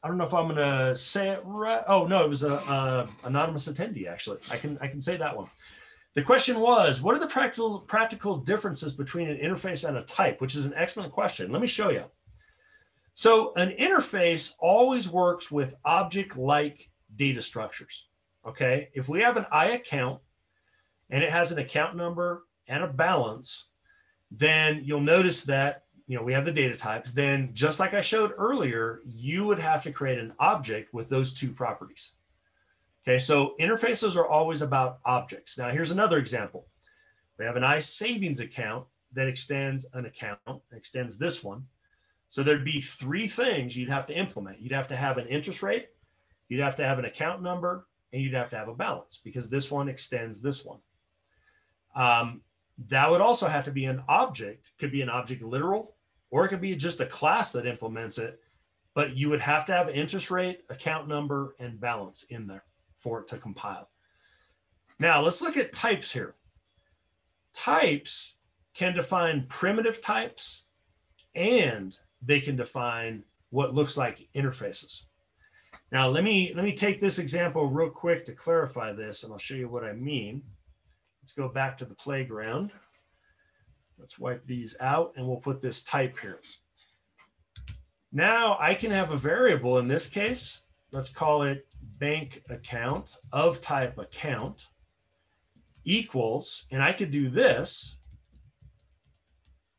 S1: don't know if I'm going to say it right. Oh, no, it was a anonymous attendee, actually. I can say that one. The question was, what are the practical differences between an interface and a type, which is an excellent question. Let me show you. So an interface always works with object-like data structures, okay? If we have an I account and it has an account number and a balance, then you'll notice that, you know, we have the data types. Then just like I showed earlier, you would have to create an object with those 2 properties. Okay, so interfaces are always about objects. Now, here's another example. We have an I savings account that extends an account, extends this one. So there'd be 3 things you'd have to implement. You'd have to have an interest rate, you'd have to have an account number, and you'd have to have a balance because this one extends this one. That would also have to be an object. Could be an object literal, or it could be just a class that implements it, but you would have to have interest rate, account number, and balance in there for it to compile. Now let's look at types here. Types can define primitive types and they can define what looks like interfaces. Now let me take this example real quick to clarify this and I'll show you what I mean. Let's go back to the playground. Let's wipe these out and we'll put this type here. Now I can have a variable in this case. Let's call it bank account of type account equals, and I could do this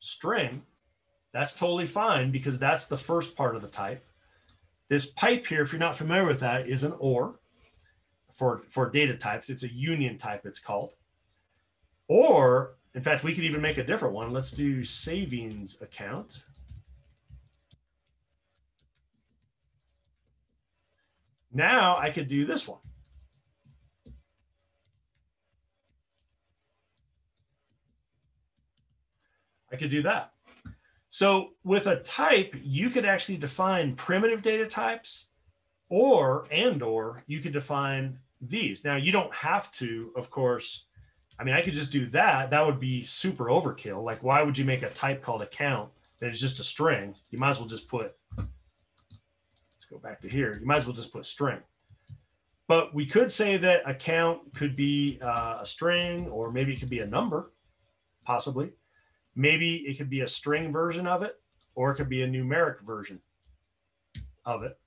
S1: string. That's totally fine because that's the first part of the type. This pipe here, if you're not familiar with that, is an OR for data types. It's a union type, it's called. Or, in fact, we could even make a different one. Let's do savings account. Now I could do this one. I could do that. So with a type, you could actually define primitive data types or you could define these. Now you don't have to, of course. I mean, I could just do that. That would be super overkill. Like, why would you make a type called account that is just a string? You might as well just put, let's go back to here. You might as well just put string. But we could say that account could be a string, or maybe it could be a number, possibly. Maybe it could be a string version of it, or it could be a numeric version of it.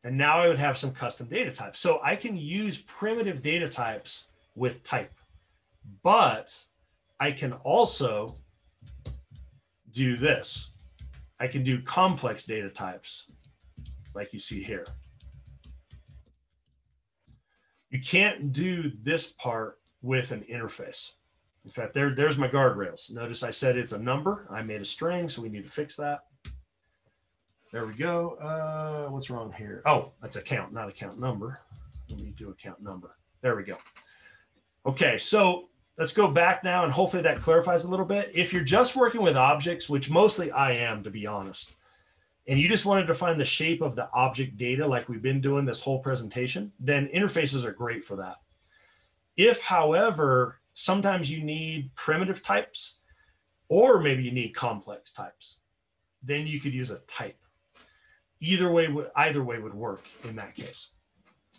S1: And now I would have some custom data types. So I can use primitive data types with type, but I can also do this. I can do complex data types like you see here. You can't do this part with an interface. In fact, there's my guardrails. Notice I said it's a number. I made a string, so we need to fix that. There we go. What's wrong here? Oh, that's account, not account number. Let me do account number. There we go. Okay, so let's go back now, and hopefully that clarifies a little bit. If you're just working with objects, which mostly I am, to be honest, and you just want to define the shape of the object data like we've been doing this whole presentation, then interfaces are great for that. If, however, sometimes you need primitive types, or maybe you need complex types, then you could use a type. Either way would work in that case.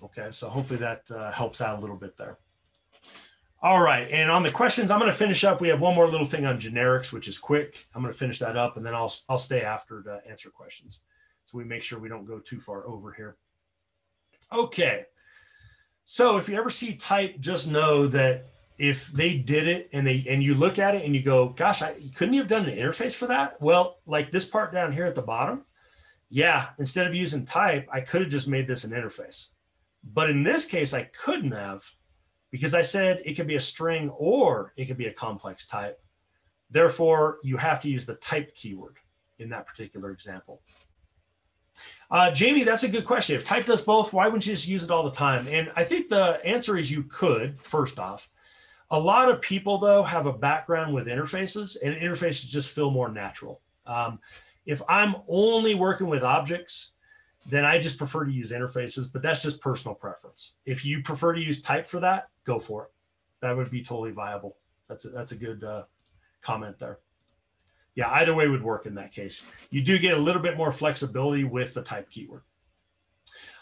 S1: Okay, so hopefully that helps out a little bit there. All right, and on the questions, I'm going to finish up. We have one more little thing on generics, which is quick. I'm going to finish that up, and then I'll stay after to answer questions, so we make sure we don't go too far over here. Okay, so if you ever see type, just know that if they did it and you look at it and you go, gosh, couldn't you have done an interface for that? Well, like this part down here at the bottom, yeah, instead of using type, I could have just made this an interface. But in this case, I couldn't have, because I said it could be a string or it could be a complex type. Therefore, you have to use the type keyword in that particular example. Jamie, that's a good question. If type does both, why wouldn't you just use it all the time? And I think the answer is you could, first off. A lot of people, though, have a background with interfaces, and interfaces just feel more natural. If I'm only working with objects, then I just prefer to use interfaces, but that's just personal preference. If you prefer to use type for that, go for it. That would be totally viable. That's a good comment there. Yeah, either way would work in that case. You do get a little bit more flexibility with the type keyword.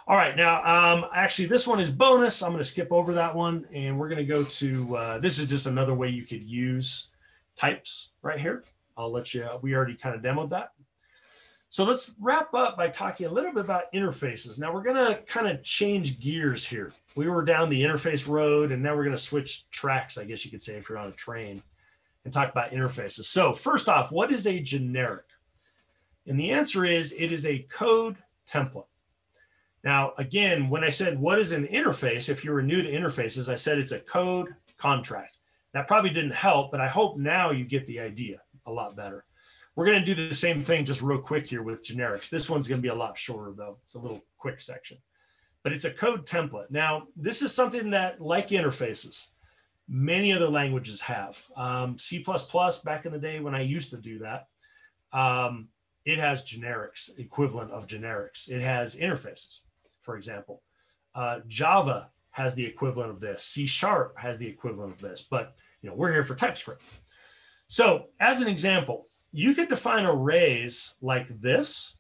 S1: All right, now, actually, this one is bonus. I'm going to skip over that one, and we're going to go to, this is just another way you could use types right here. I'll let you, we already kind of demoed that. So let's wrap up by talking a little bit about interfaces. Now we're going to kind of change gears here. We were down the interface road, and now we're going to switch tracks, I guess you could say, if you're on a train, and talk about interfaces. So first off, what is a generic? And the answer is it is a code template. Now, again, when I said what is an interface, if you were new to interfaces, I said it's a code contract. That probably didn't help, but I hope now you get the idea a lot better. We're going to do the same thing just real quick here with generics. This one's going to be a lot shorter, though. It's a little quick section. But it's a code template. Now, this is something that, like interfaces, many other languages have. C++, back in the day when I used to do that, it has generics, equivalent of generics. It has interfaces, for example. Java has the equivalent of this. C# has the equivalent of this. But we're here for TypeScript. So as an example, you could define arrays like this,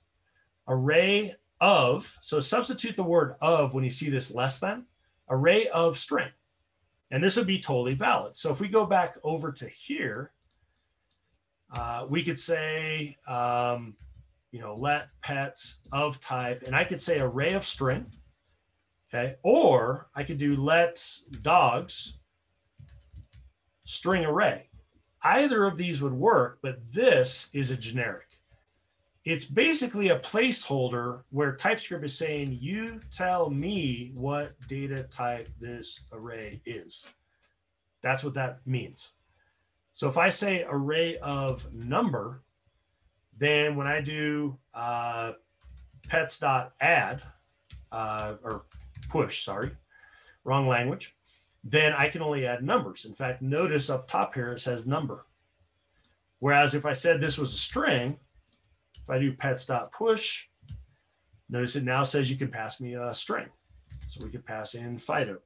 S1: array of, so substitute the word of when you see this less than, array of string. And this would be totally valid. So if we go back over to here, we could say, let pets of type, and I could say array of string, okay? Or I could do let dogs string array. Either of these would work, but this is a generic. It's basically a placeholder where TypeScript is saying, you tell me what data type this array is. That's what that means. So if I say array of number, then when I do pets.add, or push, sorry, wrong language, then I can only add numbers. In fact, notice up top here, it says number. Whereas if I said this was a string, if I do pets.push, notice it now says you can pass me a string. So we could pass in Fido.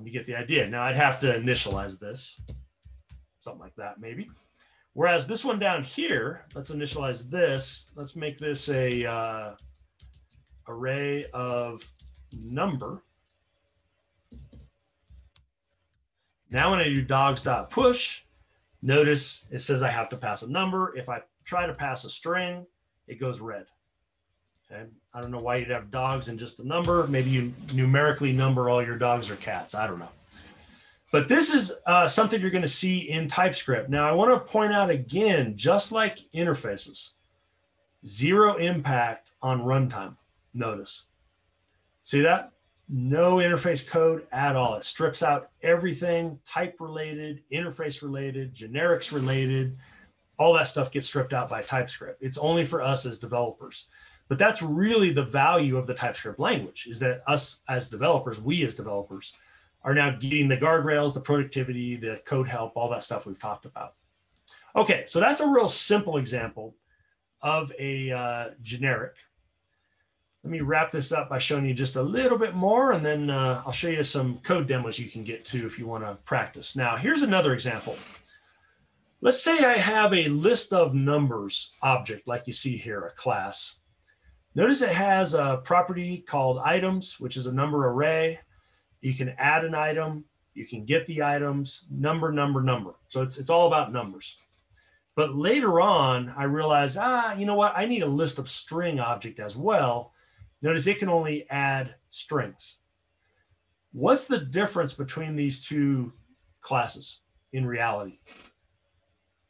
S1: You get the idea. Now I'd have to initialize this, something like that maybe. Whereas this one down here, let's initialize this. Let's make this a array of number. Now when I do dogs.push, notice it says I have to pass a number. If I try to pass a string, it goes red. Okay. I don't know why you'd have dogs and just a number. Maybe you numerically number all your dogs or cats. I don't know. But this is something you're going to see in TypeScript. Now, I want to point out again, just like interfaces, zero impact on runtime. Notice. See that? No interface code at all. It strips out everything type related, interface related, generics related. All that stuff gets stripped out by TypeScript. It's only for us as developers. But that's really the value of the TypeScript language, is that us as developers, we as developers, are now getting the guardrails, the productivity, the code help, all that stuff we've talked about. Okay, so that's a real simple example of a generic. Let me wrap this up by showing you just a little bit more, and then I'll show you some code demos you can get to if you want to practice. Now, here's another example. Let's say I have a list of numbers object, like you see here, a class. Notice it has a property called items, which is a number array. You can add an item, you can get the items, number, number, number. So it's all about numbers. But later on, I realized, you know what? I need a list of string object as well. Notice it can only add strings. What's the difference between these two classes in reality?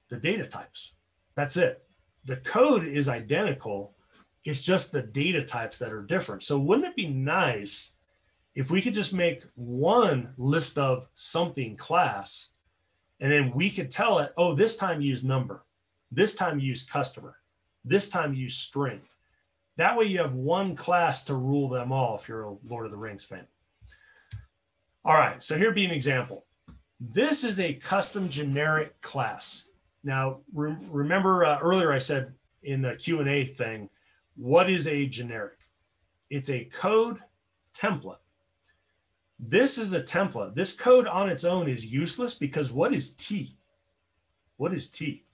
S1: The data types. That's it. The code is identical. It's just the data types that are different. So wouldn't it be nice if we could just make one list of something class, and then we could tell it, oh, this time use number, this time use customer, this time use string. That way you have one class to rule them all if you're a Lord of the Rings fan. All right, so here'd be an example. This is a custom generic class. Now, remember earlier I said in the Q&A thing, what is a generic? It's a code template. This is a template. This code on its own is useless because what is T? What is T?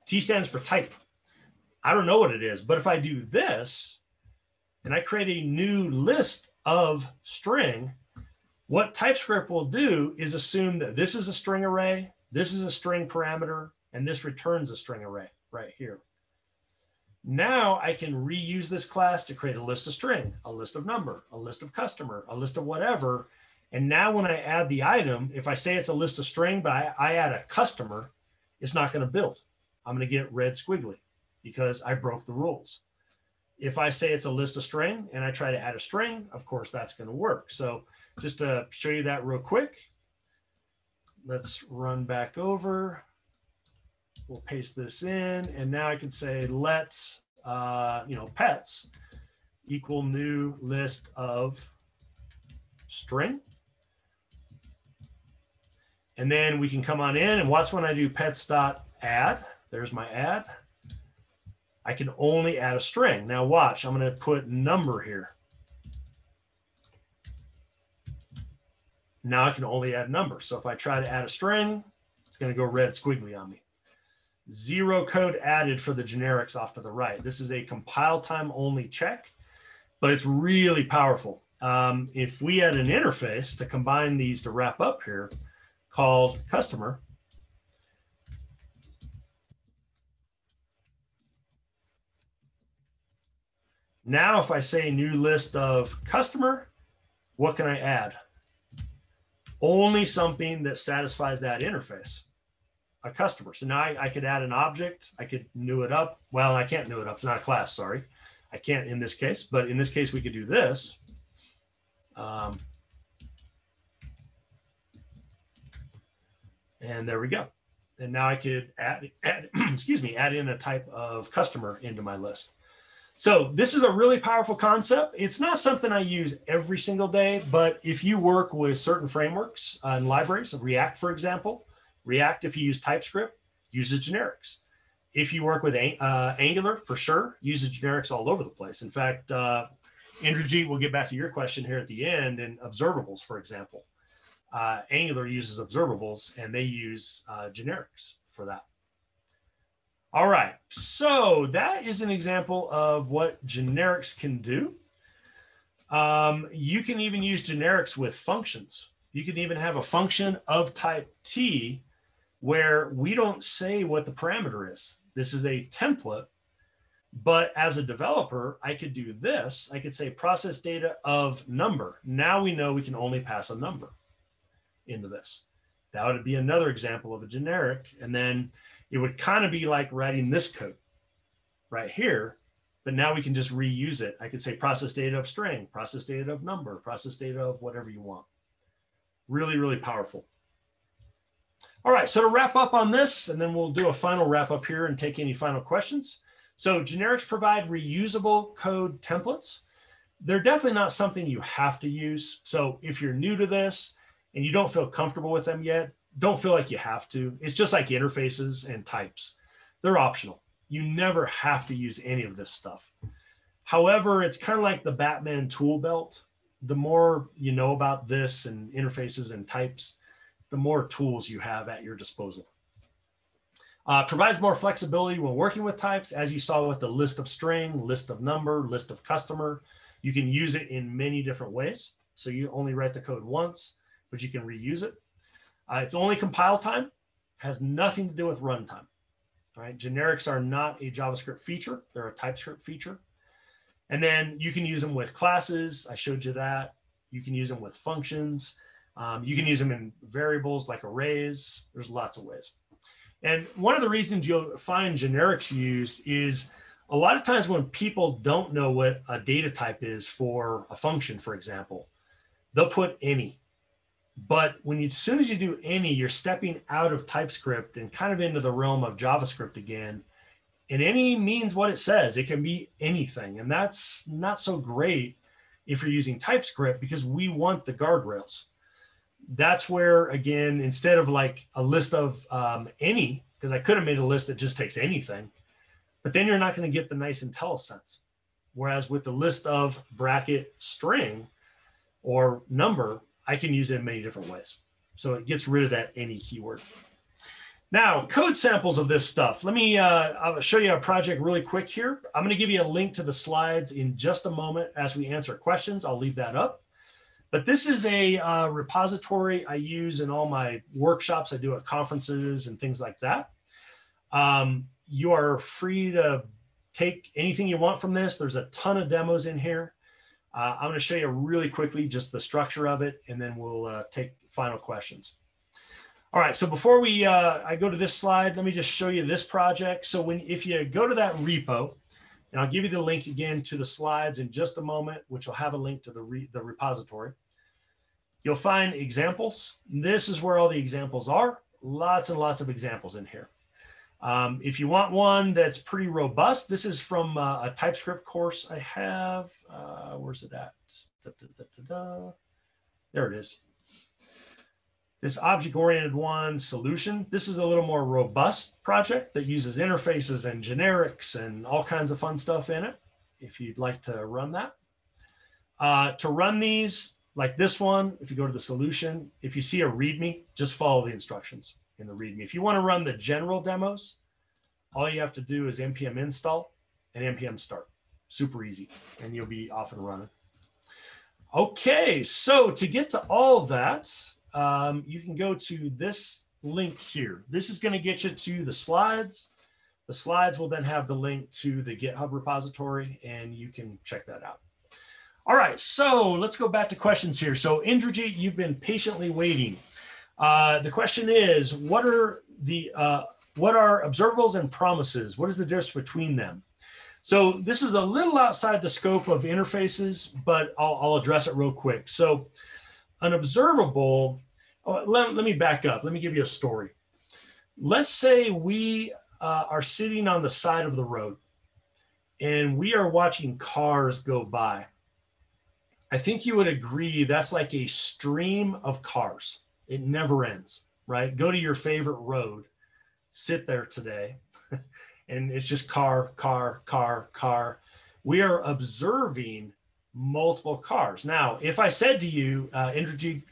S1: T stands for type. I don't know what it is, but if I do this and I create a new list of string, what TypeScript will do is assume that this is a string array, this is a string parameter, and this returns a string array right here. Now I can reuse this class to create a list of string, a list of number, a list of customer, a list of whatever. And now when I add the item, if I say it's a list of string, but I add a customer, it's not going to build. I'm going to get red squiggly because I broke the rules. If I say it's a list of string and I try to add a string, of course, that's going to work. So just to show you that real quick, let's run back over. We'll paste this in, and now I can say let pets equal new list of string. And then we can come on in and watch when I do pets.add. There's my add. I can only add a string. Now watch, I'm going to put number here. Now I can only add numbers. So if I try to add a string, it's going to go red squiggly on me. Zero code added for the generics off to the right. This is a compile time only check, but it's really powerful. If we had an interface to combine these to wrap up here called customer, now if I say new list of customer, what can I add? Only something that satisfies that interface. A customer. So now I could add an object. I could new it up. Well, I can't new it up. It's not a class. Sorry. I can't in this case. But in this case, we could do this. And there we go. And now I could add add in a type of customer into my list. So this is a really powerful concept. It's not something I use every single day, but if you work with certain frameworks and libraries, React, for example, React, if you use TypeScript, uses generics. If you work with Angular, for sure, uses generics all over the place. In fact, Indrajit, we'll get back to your question here at the end, and observables, for example. Angular uses observables, and they use generics for that. All right, so that is an example of what generics can do. You can even use generics with functions. You can even have a function of type T where we don't say what the parameter is. This is a template, but as a developer, I could do this. I could say process data of number. Now we know we can only pass a number into this. That would be another example of a generic. And then it would kind of be like writing this code right here, but now we can just reuse it. I could say process data of string, process data of number, process data of whatever you want. Really, really powerful. All right, so to wrap up on this, and then we'll do a final wrap up here and take any final questions. So generics provide reusable code templates. They're definitely not something you have to use. So if you're new to this and you don't feel comfortable with them yet, don't feel like you have to. It's just like interfaces and types. They're optional. You never have to use any of this stuff. However, it's kind of like the Batman tool belt. The more you know about this and interfaces and types, the more tools you have at your disposal. Provides more flexibility when working with types, as you saw with the list of string, list of number, list of customer. You can use it in many different ways. So you only write the code once, but you can reuse it. It's only compile time, has nothing to do with runtime. All right, generics are not a JavaScript feature. They're a TypeScript feature. And then you can use them with classes. I showed you that. You can use them with functions. You can use them in variables like arrays. There's lots of ways. And one of the reasons you'll find generics used is a lot of times when people don't know what a data type is for a function, for example, they'll put any. But as soon as you do any, you're stepping out of TypeScript and kind of into the realm of JavaScript again. And any means what it says. It can be anything. And that's not so great if you're using TypeScript because we want the guardrails. That's where, again, instead of like a list of any, because I could have made a list that just takes anything, but then you're not going to get the nice IntelliSense. Whereas with the list of bracket string or number, I can use it in many different ways. So it gets rid of that any keyword. Now, code samples of this stuff. Let me I'll show you a project really quick here. I'm going to give you a link to the slides in just a moment as we answer questions. I'll leave that up. But this is a repository I use in all my workshops I do at conferences and things like that. You are free to take anything you want from this. There's a ton of demos in here. I'm going to show you really quickly just the structure of it, and then we'll take final questions. All right, so before I go to this slide, let me just show you this project. So if you go to that repo, and I'll give you the link again to the slides in just a moment, which will have a link to the repository. You'll find examples. This is where all the examples are. Lots and lots of examples in here. If you want one that's pretty robust, this is from a TypeScript course I have. Where's it at? There it is. This object-oriented one solution. This is a little more robust project that uses interfaces and generics and all kinds of fun stuff in it, if you'd like to run that. To run these, like this one, if you go to the solution, if you see a README, just follow the instructions in the README. If you want to run the general demos, all you have to do is npm install and npm start. Super easy, and you'll be off and running. Okay, so to get to all of that, you can go to this link here. This is going to get you to the slides. The slides will then have the link to the GitHub repository, and you can check that out. All right, so let's go back to questions here. So Indrajit, you've been patiently waiting. The question is, what are observables and promises? What is the difference between them? So this is a little outside the scope of interfaces, but I'll address it real quick. So an observable, let me back up. Let me give you a story. Let's say we are sitting on the side of the road and we are watching cars go by. I think you would agree that's like a stream of cars. It never ends, right? Go to your favorite road, sit there today, and it's just car, car, car, car. We are observing multiple cars. Now, if I said to you, Indrajit,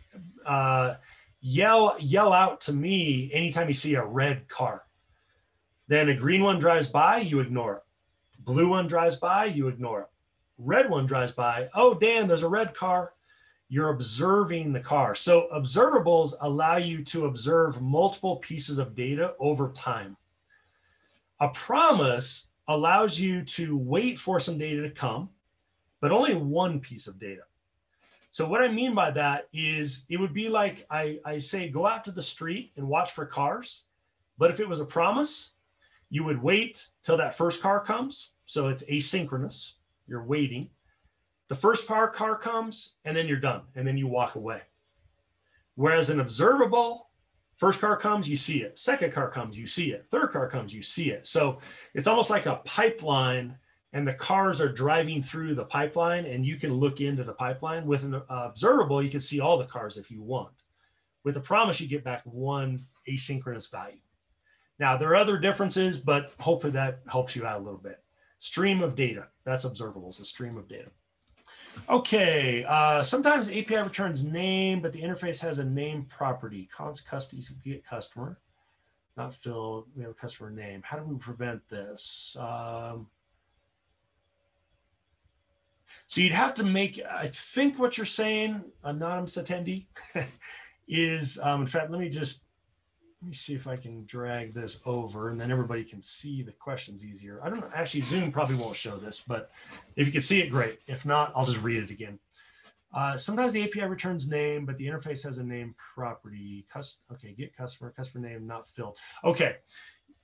S1: yell out to me anytime you see a red car, then a green one drives by, you ignore it. Blue one drives by, you ignore it. Red one drives by, oh, Dan, there's a red car. You're observing the car. So observables allow you to observe multiple pieces of data over time. A promise allows you to wait for some data to come, but only one piece of data. So what I mean by that is it would be like I say, go out to the street and watch for cars. But if it was a promise, you would wait till that first car comes. So it's asynchronous. You're waiting. The first car comes, and then you're done, and then you walk away. Whereas an observable, first car comes, you see it. Second car comes, you see it. Third car comes, you see it. So it's almost like a pipeline, and the cars are driving through the pipeline, and you can look into the pipeline. With an observable, you can see all the cars if you want. With a promise, you get back one asynchronous value. Now, there are other differences, but hopefully that helps you out a little bit. Stream of data, that's observables, a stream of data. Okay, sometimes API returns name, but the interface has a name property. Const customers get customer, not filled. We have a customer name. How do we prevent this? So you'd have to make, I think what you're saying, anonymous attendee, is, in fact, let me see if I can drag this over and then everybody can see the questions easier. I don't know, actually Zoom probably won't show this, but if you can see it, great. If not, I'll just read it again. Sometimes the API returns name, but the interface has a name property. Okay, get customer name not filled. Okay,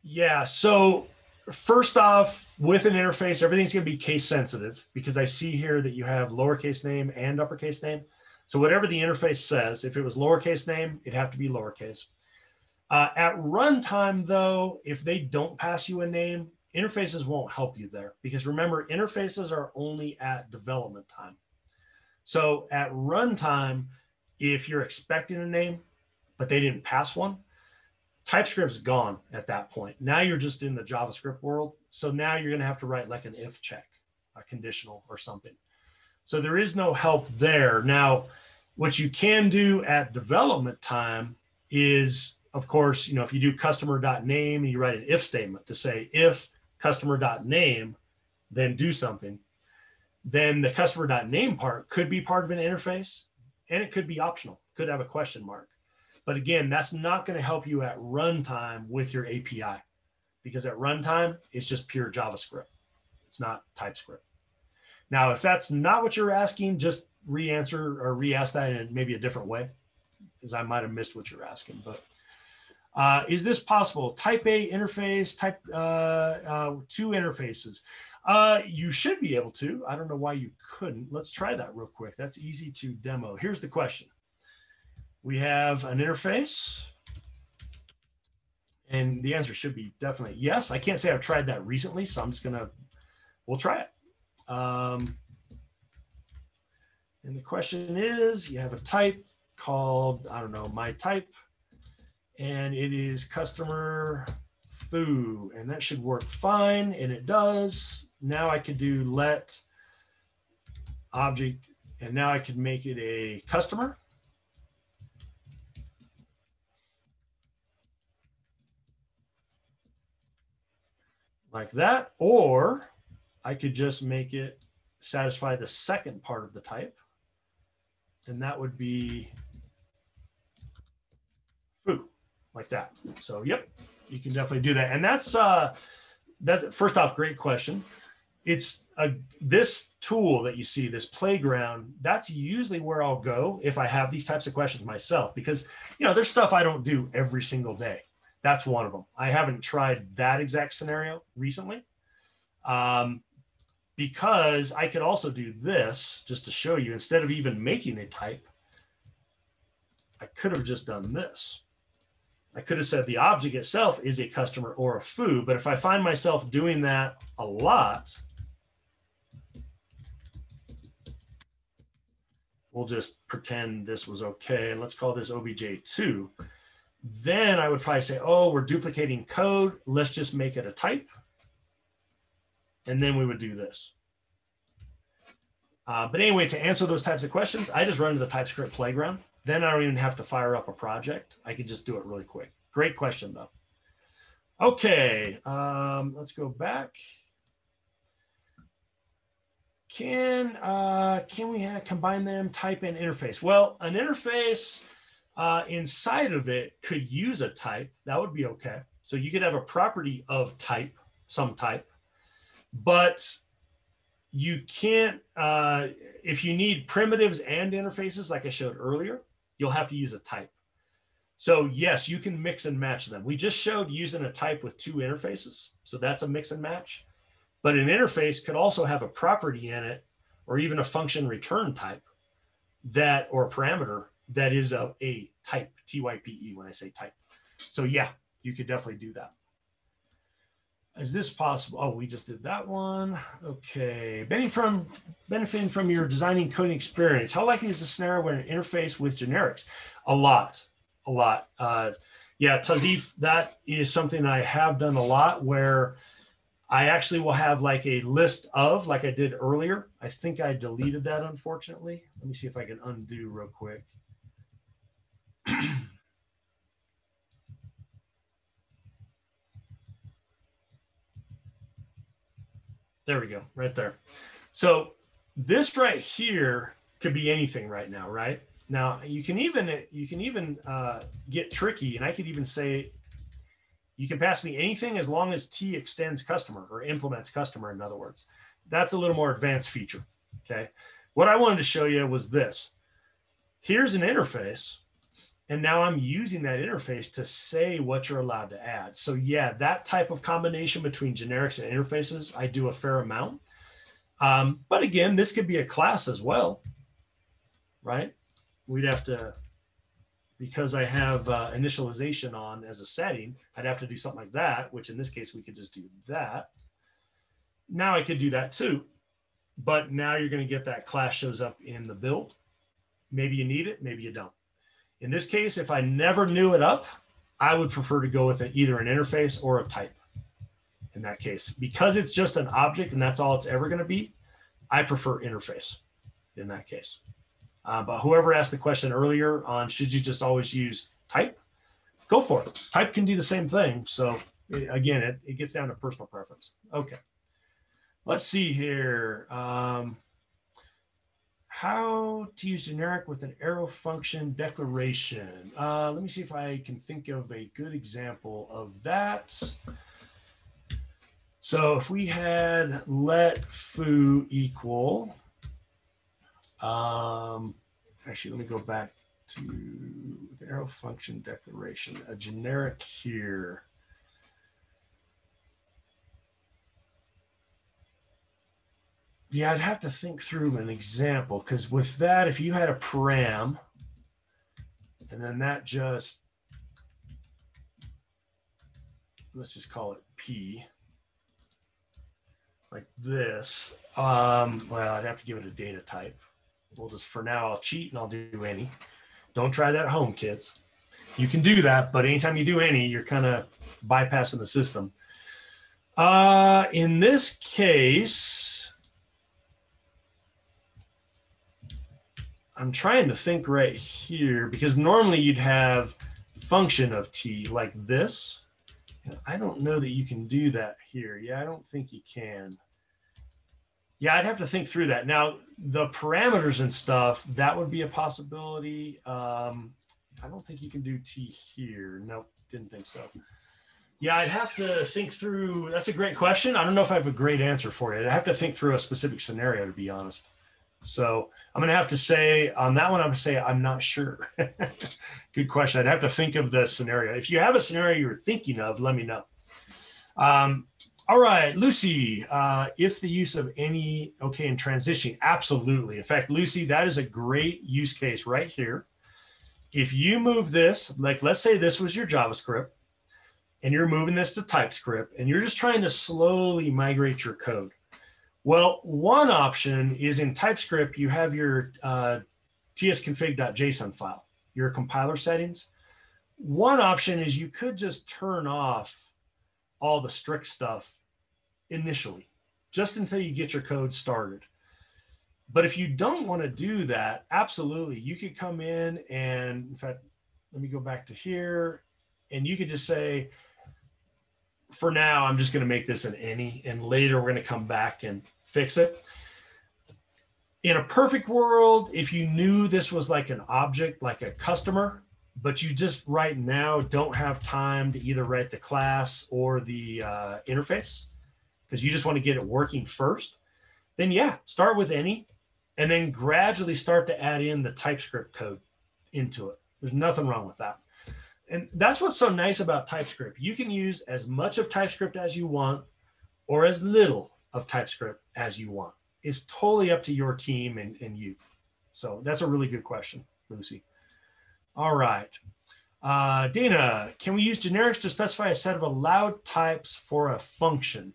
S1: yeah. So first off, with an interface, everything's going to be case sensitive because I see here that you have lowercase name and uppercase name. So whatever the interface says, if it was lowercase name, it'd have to be lowercase. At runtime, though, if they don't pass you a name, interfaces won't help you there because remember, interfaces are only at development time. So at runtime, if you're expecting a name, but they didn't pass one, TypeScript's gone at that point. Now you're just in the JavaScript world. So now you're going to have to write like an if check, a conditional or something. So there is no help there. Now, what you can do at development time is, of course, if you do customer.name and you write an if statement to say if customer.name, then do something, then the customer.name part could be part of an interface and it could be optional, could have a question mark. But again, that's not going to help you at runtime with your API because at runtime, it's just pure JavaScript. It's not TypeScript. Now, if that's not what you're asking, just re-answer or re-ask that in maybe a different way because I might have missed what you're asking. But is this possible? Type A interface, type 2 interfaces. You should be able to. I don't know why you couldn't. Let's try that real quick. That's easy to demo. Here's the question. We have an interface. And the answer should be definitely yes. I can't say I've tried that recently, so I'm just going to, we'll try it. And the question is, you have a type called, I don't know, my type, and it is customer foo, and that should work fine, and it does. Now I could do let object, and now I could make it a customer. Like that, or I could just make it satisfy the second part of the type, and that would be foo, like that. So yep, you can definitely do that. And that's first off, great question. It's this tool that you see, this playground, that's usually where I'll go if I have these types of questions myself, because there's stuff I don't do every single day. That's one of them. I haven't tried that exact scenario recently because I could also do this just to show you. Instead of even making a type, I could have just done this. I could have said the object itself is a customer or a foo, but if I find myself doing that a lot, we'll just pretend this was okay. And let's call this obj2. Then I would probably say, oh, we're duplicating code. Let's just make it a type. And then we would do this. But anyway, to answer those types of questions, I just run to the TypeScript playground. Then I don't even have to fire up a project. I can just do it really quick. Great question, though. Okay, let's go back. Can we combine them, type and interface? Well, an interface inside of it could use a type. That would be okay. So you could have a property of type, some type, but you can't, if you need primitives and interfaces, like I showed earlier, you'll have to use a type. So yes, you can mix and match them. We just showed using a type with 2 interfaces. So that's a mix and match. But an interface could also have a property in it, or even a function return type that, or a parameter that is a type, T-Y-P-E when I say type. So yeah, you could definitely do that. Is this possible? Oh, we just did that one. Okay. Benefiting from your designing coding experience, how likely is the scenario where an interface with generics? A lot. Yeah, Tazif, that is something I have done a lot where I actually will have like a list of, like I did earlier. I think I deleted that, unfortunately. Let me see if I can undo real quick. There we go, right there. So this right here could be anything right now, right? Now you can even get tricky, and I could even say you can pass me anything as long as T extends customer or implements customer. In other words, that's a little more advanced feature. Okay, What I wanted to show you was this. Here's an interface. And now I'm using that interface to say what you're allowed to add. So yeah, that type of combination between generics and interfaces, I do a fair amount. But again, this could be a class as well, right? We'd have to, because I have initialization on as a setting, I'd have to do something like that, which in this case, we could just do that. Now I could do that too, but now you're going to get that class shows up in the build. Maybe you need it, maybe you don't. In this case, if I never knew it up, I would prefer to go with either an interface or a type. In that case, because it's just an object and that's all it's ever going to be, I prefer interface in that case. But whoever asked the question earlier on, should you just always use type? Go for it. Type can do the same thing. So again, it gets down to personal preference. Okay. Let's see here. How to use generic with an arrow function declaration. Let me see if I can think of a good example of that. So if we had let foo equal, actually, let me go back to the arrow function declaration, a generic here. Yeah, I'd have to think through an example, because with that, if you had a param, and then that just, let's just call it P, like this. Well, I'd have to give it a data type. We'll just, for now, I'll cheat and I'll do any. Don't try that at home, kids. You can do that, but anytime you do any, you're kind of bypassing the system. In this case, I'm trying to think right here, because normally you'd have function of t like this. I don't know that you can do that here. Yeah, I don't think you can. Yeah, I'd have to think through that. Now, the parameters and stuff, that would be a possibility. I don't think you can do t here. Nope, didn't think so. Yeah, I'd have to think through. That's a great question. I don't know if I have a great answer for you. I'd have to think through a specific scenario, to be honest. So I'm going to have to say on that one, I'm going to say I'm not sure. Good question. I'd have to think of the scenario. If you have a scenario you're thinking of, let me know. All right, Lucy, if the use of any, okay, in transitioning, absolutely. In fact, Lucy, that is a great use case right here. If you move this, like let's say this was your JavaScript, and you're moving this to TypeScript, and you're just trying to slowly migrate your code. Well, one option is in TypeScript, you have your tsconfig.json file, your compiler settings. One option is you could just turn off all the strict stuff initially, just until you get your code started. But if you don't want to do that, absolutely, you could come in and, in fact, let me go back to here, and you could just say, for now, I'm just going to make this an any, and later we're going to come back and fix it. In a perfect world, if you knew this was like an object, like a customer, but you just right now don't have time to either write the class or the interface, because you just want to get it working first, then yeah, start with any, and then gradually start to add in the TypeScript code into it. There's nothing wrong with that. And that's what's so nice about TypeScript. You can use as much of TypeScript as you want, or as little of TypeScript as you want. It's totally up to your team and you. So that's a really good question, Lucy. All right. Dana, can we use generics to specify a set of allowed types for a function?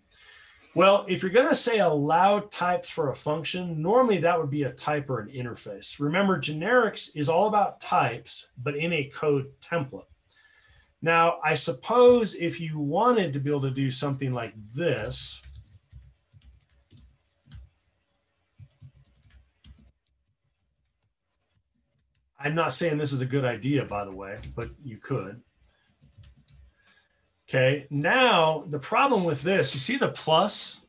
S1: Well, if you're going to say allowed types for a function, normally that would be a type or an interface. Remember, generics is all about types, but in a code template. Now, I suppose if you wanted to be able to do something like this, I'm not saying this is a good idea, by the way, but you could. Okay, now the problem with this, you see the plus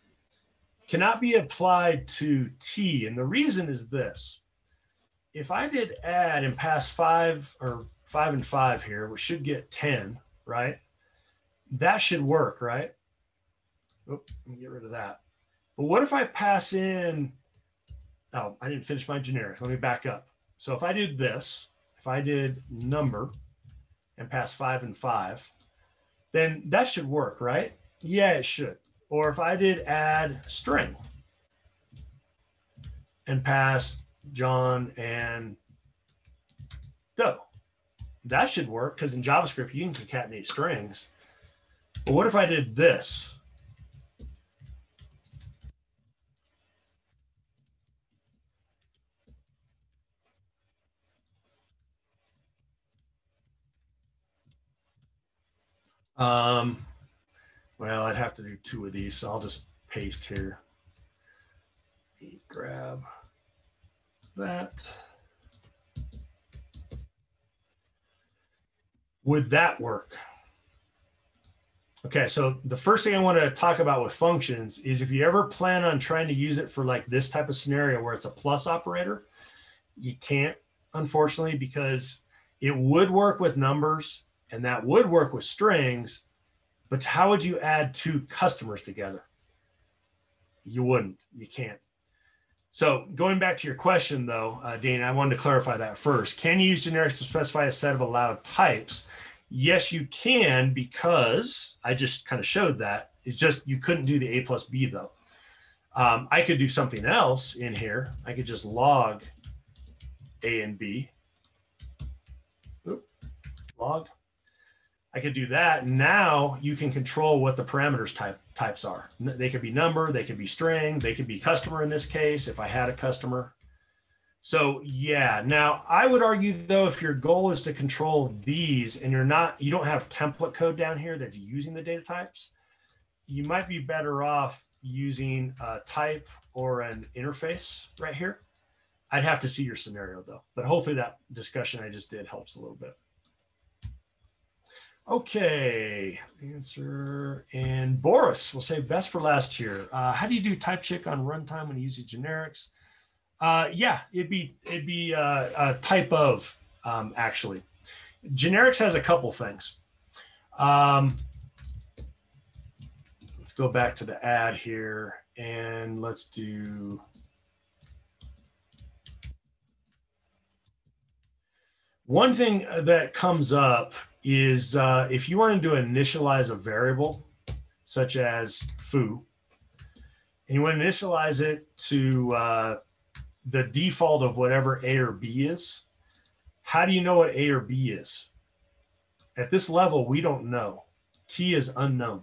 S1: cannot be applied to T. And the reason is this. If I did add and pass 5 or 5 and 5 here, we should get 10, right? That should work, right? Oh, let me get rid of that. But what if I pass in Oh, I didn't finish my generic. Let me back up. So if I did this, if I did number and pass 5 and 5, then that should work, right? Yeah, it should. Or if I did add string and pass John and Doe, that should work because in JavaScript you can concatenate strings. But what if I did this? Well, I'd have to do 2 of these, so I'll just paste here. Grab that. Would that work? Okay, so the first thing I want to talk about with functions is if you ever plan on trying to use it for like this type of scenario where it's a plus operator, you can't, unfortunately, because it would work with numbers and that would work with strings, but how would you add 2 customers together? You wouldn't, you can't. So going back to your question though, Dana, I wanted to clarify that first. Can you use generics to specify a set of allowed types? Yes, you can, because I just kind of showed that. It's just you couldn't do the A plus B though. I could do something else in here. I could just log A and B. Oop, log. I could do that. Now you can control what the parameters types are. They could be number, they could be string, they could be customer in this case, if I had a customer. So yeah, now I would argue though, if your goal is to control these and you don't have template code down here that's using the data types, you might be better off using a type or an interface right here. I'd have to see your scenario though, but hopefully that discussion I just did helps a little bit. Okay, answer. And Boris will say best for last here. How do you do type check on runtime when you use generics? Yeah, it'd be a type of, actually. Generics has a couple things. Let's go back to the ad here and let's do. One thing that comes up is if you wanted to initialize a variable such as foo, and you want to initialize it to the default of whatever A or B is, how do you know what A or B is? At this level, we don't know. T is unknown.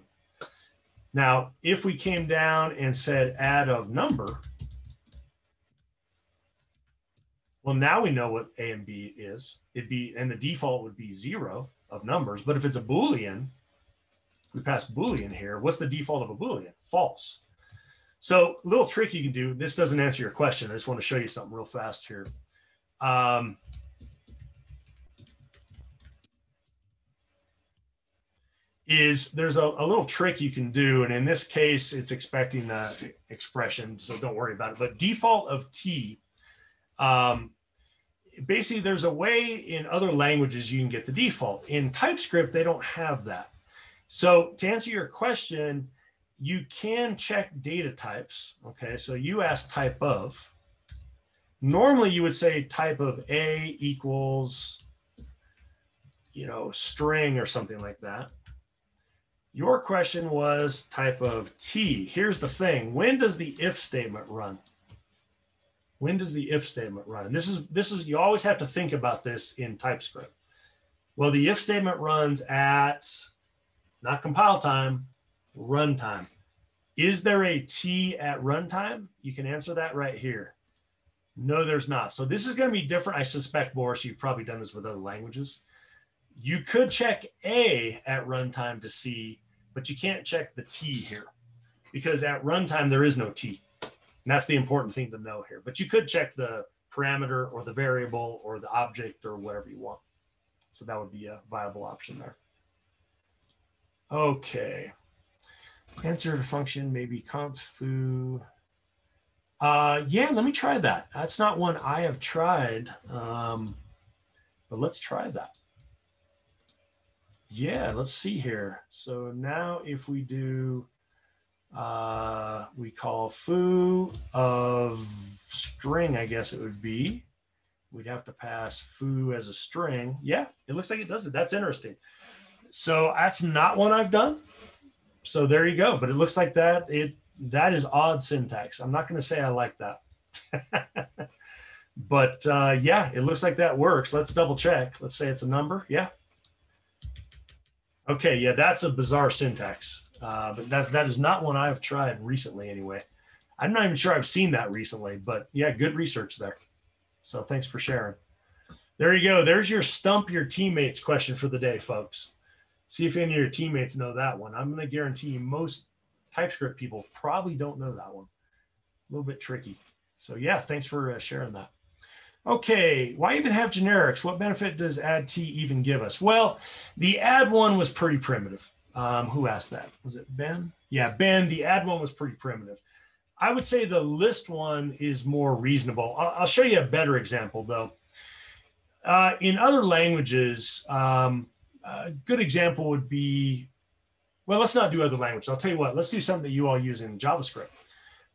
S1: Now, if we came down and said add of number, well, now we know what A and B is. And the default would be 0 of numbers. But if it's a Boolean, we pass Boolean here. What's the default of a Boolean? False. So a little trick you can do. This doesn't answer your question. I just want to show you something real fast here. There's a little trick you can do. And in this case, it's expecting expression. So don't worry about it. But default of T, basically, there's a way in other languages you can get the default. In TypeScript, they don't have that. So to answer your question, you can check data types. Okay, so you asked type of. Normally, you would say type of A equals, string or something like that. Your question was type of T. Here's the thing. When does the if statement run? When does the if statement run? And this is you always have to think about this in TypeScript. Well, the if statement runs at not compile time, runtime. Is there a T at runtime? You can answer that right here. No, there's not. So this is going to be different. I suspect, Boris, you've probably done this with other languages. You could check A at runtime to see, but you can't check the T here because at runtime there is no T. And that's the important thing to know here. But you could check the parameter or the variable or the object or whatever you want. So that would be a viable option there. Okay. Answer to function, maybe const foo. Yeah, let me try that. That's not one I have tried, but let's try that. Yeah, let's see here. So now if we do We call foo of string, I guess it would be. We'd have to pass foo as a string. Yeah, it looks like it does it. That's interesting. So that's not one I've done. So there you go. But it looks like that is odd syntax. I'm not going to say I like that. But yeah, it looks like that works. Let's double check. Let's say it's a number. Yeah. Okay, yeah, that's a bizarre syntax. But that is not one I've tried recently anyway. I'm not even sure I've seen that recently, but yeah, good research there. So thanks for sharing. There you go. There's your stump your teammates question for the day, folks. See if any of your teammates know that one. I'm going to guarantee you most TypeScript people probably don't know that one. A little bit tricky. So yeah, thanks for sharing that. Okay, why even have generics? What benefit does add T even give us? Well, the add one was pretty primitive. Who asked that? Was it Ben? Yeah, Ben, the add one was pretty primitive. I would say the list one is more reasonable. I'll show you a better example though. In other languages, a good example would be, well, let's not do other languages. I'll tell you what, let's do something that you all use in JavaScript.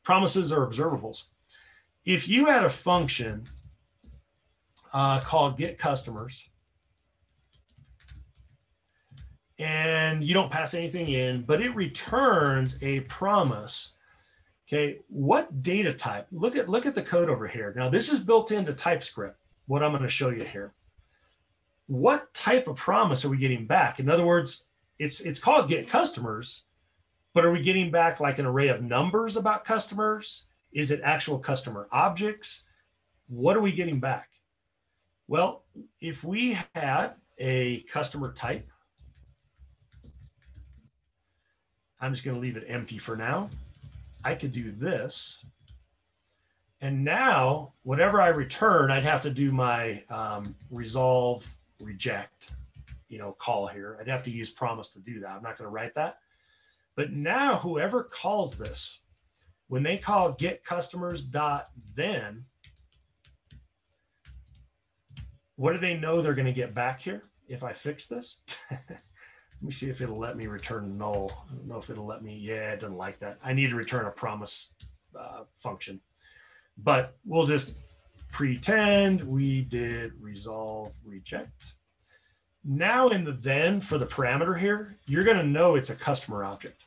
S1: Promises or observables. If you had a function called get customers, and you don't pass anything in, but it returns a promise. Okay, what data type? Look at the code over here. Now this is built into TypeScript, what I'm going to show you here. What type of promise are we getting back? In other words, it's called get customers, but are we getting back like an array of numbers about customers? Is it actual customer objects? What are we getting back? Well, if we had a customer type, I'm just going to leave it empty for now. I could do this. And now, whatever I return, I'd have to do my resolve reject, call here. I'd have to use promise to do that. I'm not going to write that. But now, whoever calls this, when they call get customers dot then, what do they know they're going to get back here if I fix this? Let me see if it'll let me return null. I don't know if it'll let me. Yeah, it doesn't like that. I need to return a promise function. But we'll just pretend we did resolve reject. Now in the then for the parameter here, you're going to know it's a customer object.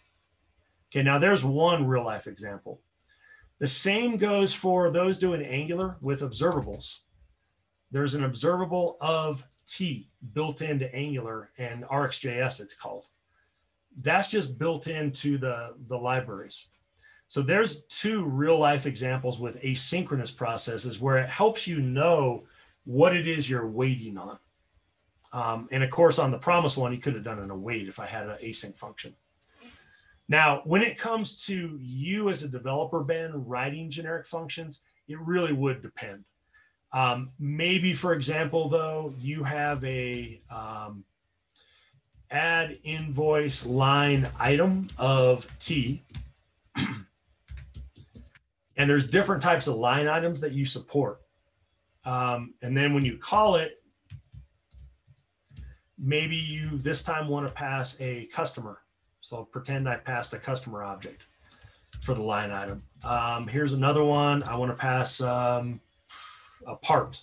S1: Okay, now there's one real life example. The same goes for those doing Angular with observables. There's an observable of T built into Angular and RxJS it's called. That's just built into the libraries. So there's two real life examples with asynchronous processes where it helps you know what it is you're waiting on. And of course, on the promise one, you could have done an await if I had an async function. Now, when it comes to you as a developer, Ben, writing generic functions, it really would depend. Maybe, for example, though, you have a add invoice line item of T. And there's different types of line items that you support. And then when you call it, maybe you this time want to pass a customer. So pretend I passed a customer object for the line item. Here's another one. I want to pass a part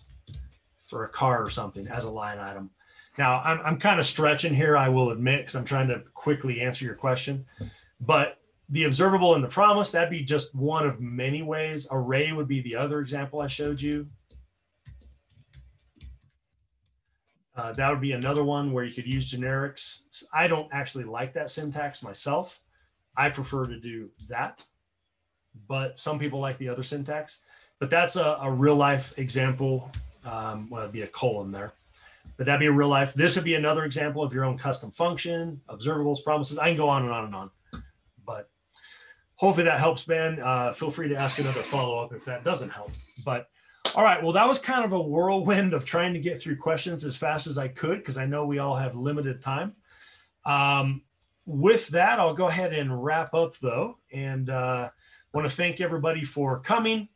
S1: for a car or something as a line item. Now, I'm kind of stretching here, I will admit, because I'm trying to quickly answer your question. But the observable and the promise, that'd be just one of many ways. Array would be the other example I showed you. That would be another one where you could use generics. I don't actually like that syntax myself. I prefer to do that, but some people like the other syntax. But that's a real life example. Well, it'd be a colon there, but that'd be a real life. This would be another example of your own custom function, observables, promises. I can go on and on and on, but hopefully that helps, Ben. Feel free to ask another follow-up if that doesn't help. But all right, well, that was kind of a whirlwind of trying to get through questions as fast as I could, because I know we all have limited time. With that, I'll go ahead and wrap up, though, and want to thank everybody for coming.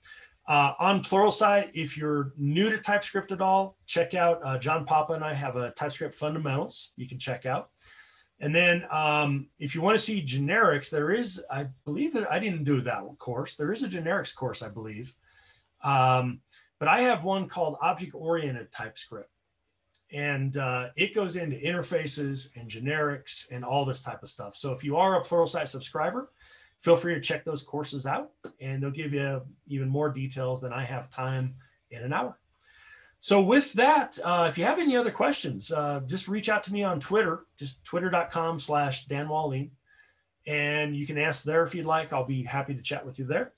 S1: On Pluralsight, if you're new to TypeScript at all, check out John Papa and I have a TypeScript Fundamentals you can check out. And then if you want to see generics, there is, I believe that I didn't do that course. There is a generics course, I believe. But I have one called Object-Oriented TypeScript. And it goes into interfaces and generics and all this type of stuff. So if you are a Pluralsight subscriber, feel free to check those courses out, and they'll give you even more details than I have time in an hour. So with that, if you have any other questions, just reach out to me on Twitter, just twitter.com/Dan Wahlin. And you can ask there if you'd like. I'll be happy to chat with you there.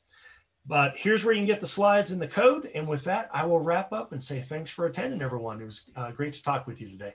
S1: But here's where you can get the slides and the code. And with that, I will wrap up and say thanks for attending, everyone. It was great to talk with you today.